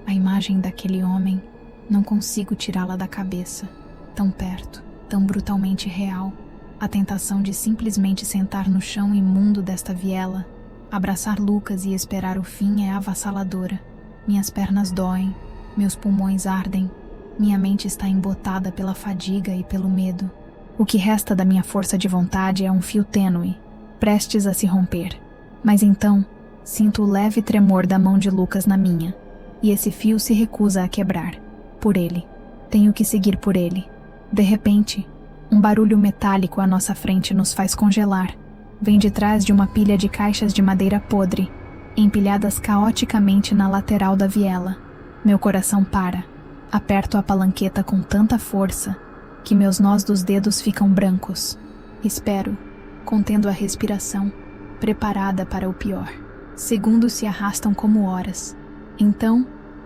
A imagem daquele homem, não consigo tirá-la da cabeça. Tão perto, tão brutalmente real. A tentação de simplesmente sentar no chão imundo desta viela, abraçar Lucas e esperar o fim é avassaladora. Minhas pernas doem, meus pulmões ardem, minha mente está embotada pela fadiga e pelo medo. O que resta da minha força de vontade é um fio tênue, prestes a se romper. Mas então, sinto o leve tremor da mão de Lucas na minha, e esse fio se recusa a quebrar. Por ele. Tenho que seguir por ele. De repente, um barulho metálico à nossa frente nos faz congelar. Vem de trás de uma pilha de caixas de madeira podre, empilhadas caoticamente na lateral da viela. Meu coração para. Aperto a palanqueta com tanta força que meus nós dos dedos ficam brancos. Espero, contendo a respiração, preparada para o pior. Segundos se arrastam como horas. Então,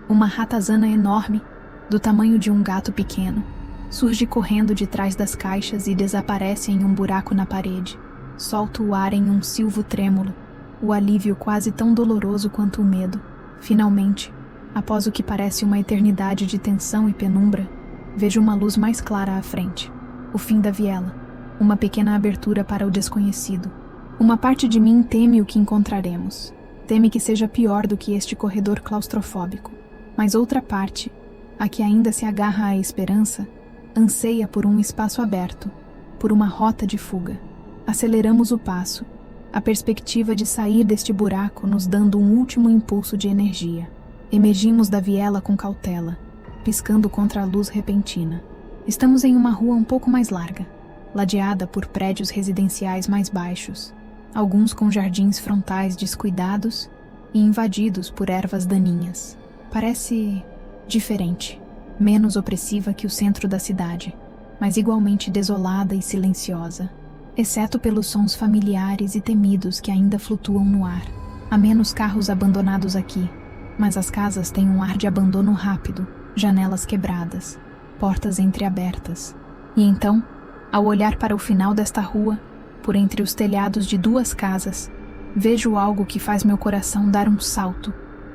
uma ratazana enorme, do tamanho de um gato pequeno, surge correndo de trás das caixas e desaparece em um buraco na parede. Solto o ar em um silvo trêmulo, o alívio quase tão doloroso quanto o medo. Finalmente, após o que parece uma eternidade de tensão e penumbra, vejo uma luz mais clara à frente. O fim da viela. Uma pequena abertura para o desconhecido. Uma parte de mim teme o que encontraremos. Teme que seja pior do que este corredor claustrofóbico. Mas outra parte, a que ainda se agarra à esperança, Anseia por um espaço aberto, por uma rota de fuga. Aceleramos o passo, a perspectiva de sair deste buraco nos dando um último impulso de energia. Emergimos da viela com cautela, piscando contra a luz repentina. Estamos em uma rua um pouco mais larga, ladeada por prédios residenciais mais baixos, alguns com jardins frontais descuidados e invadidos por ervas daninhas. Parece diferente, menos opressiva que o centro da cidade, mas igualmente desolada e silenciosa, exceto pelos sons familiares e temidos que ainda flutuam no ar. Há menos carros abandonados aqui, mas as casas têm um ar de abandono rápido, janelas quebradas, portas entreabertas. E então, ao olhar para o final desta rua, por entre os telhados de duas casas, vejo algo que faz meu coração dar um salto,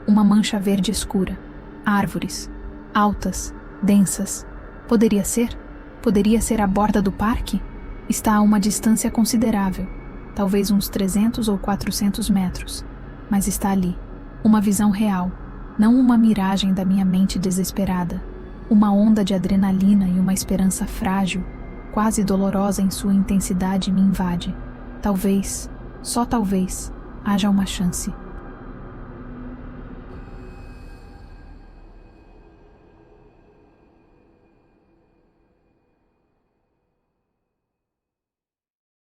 uma mancha verde escura. Árvores, altas, densas. Poderia ser? Poderia ser a borda do parque? Está a uma distância considerável, talvez uns 300 ou 400 metros, mas está ali. Uma visão real, não uma miragem da minha mente desesperada. Uma onda de adrenalina e uma esperança frágil, quase dolorosa em sua intensidade, me invade. Talvez, só talvez, haja uma chance.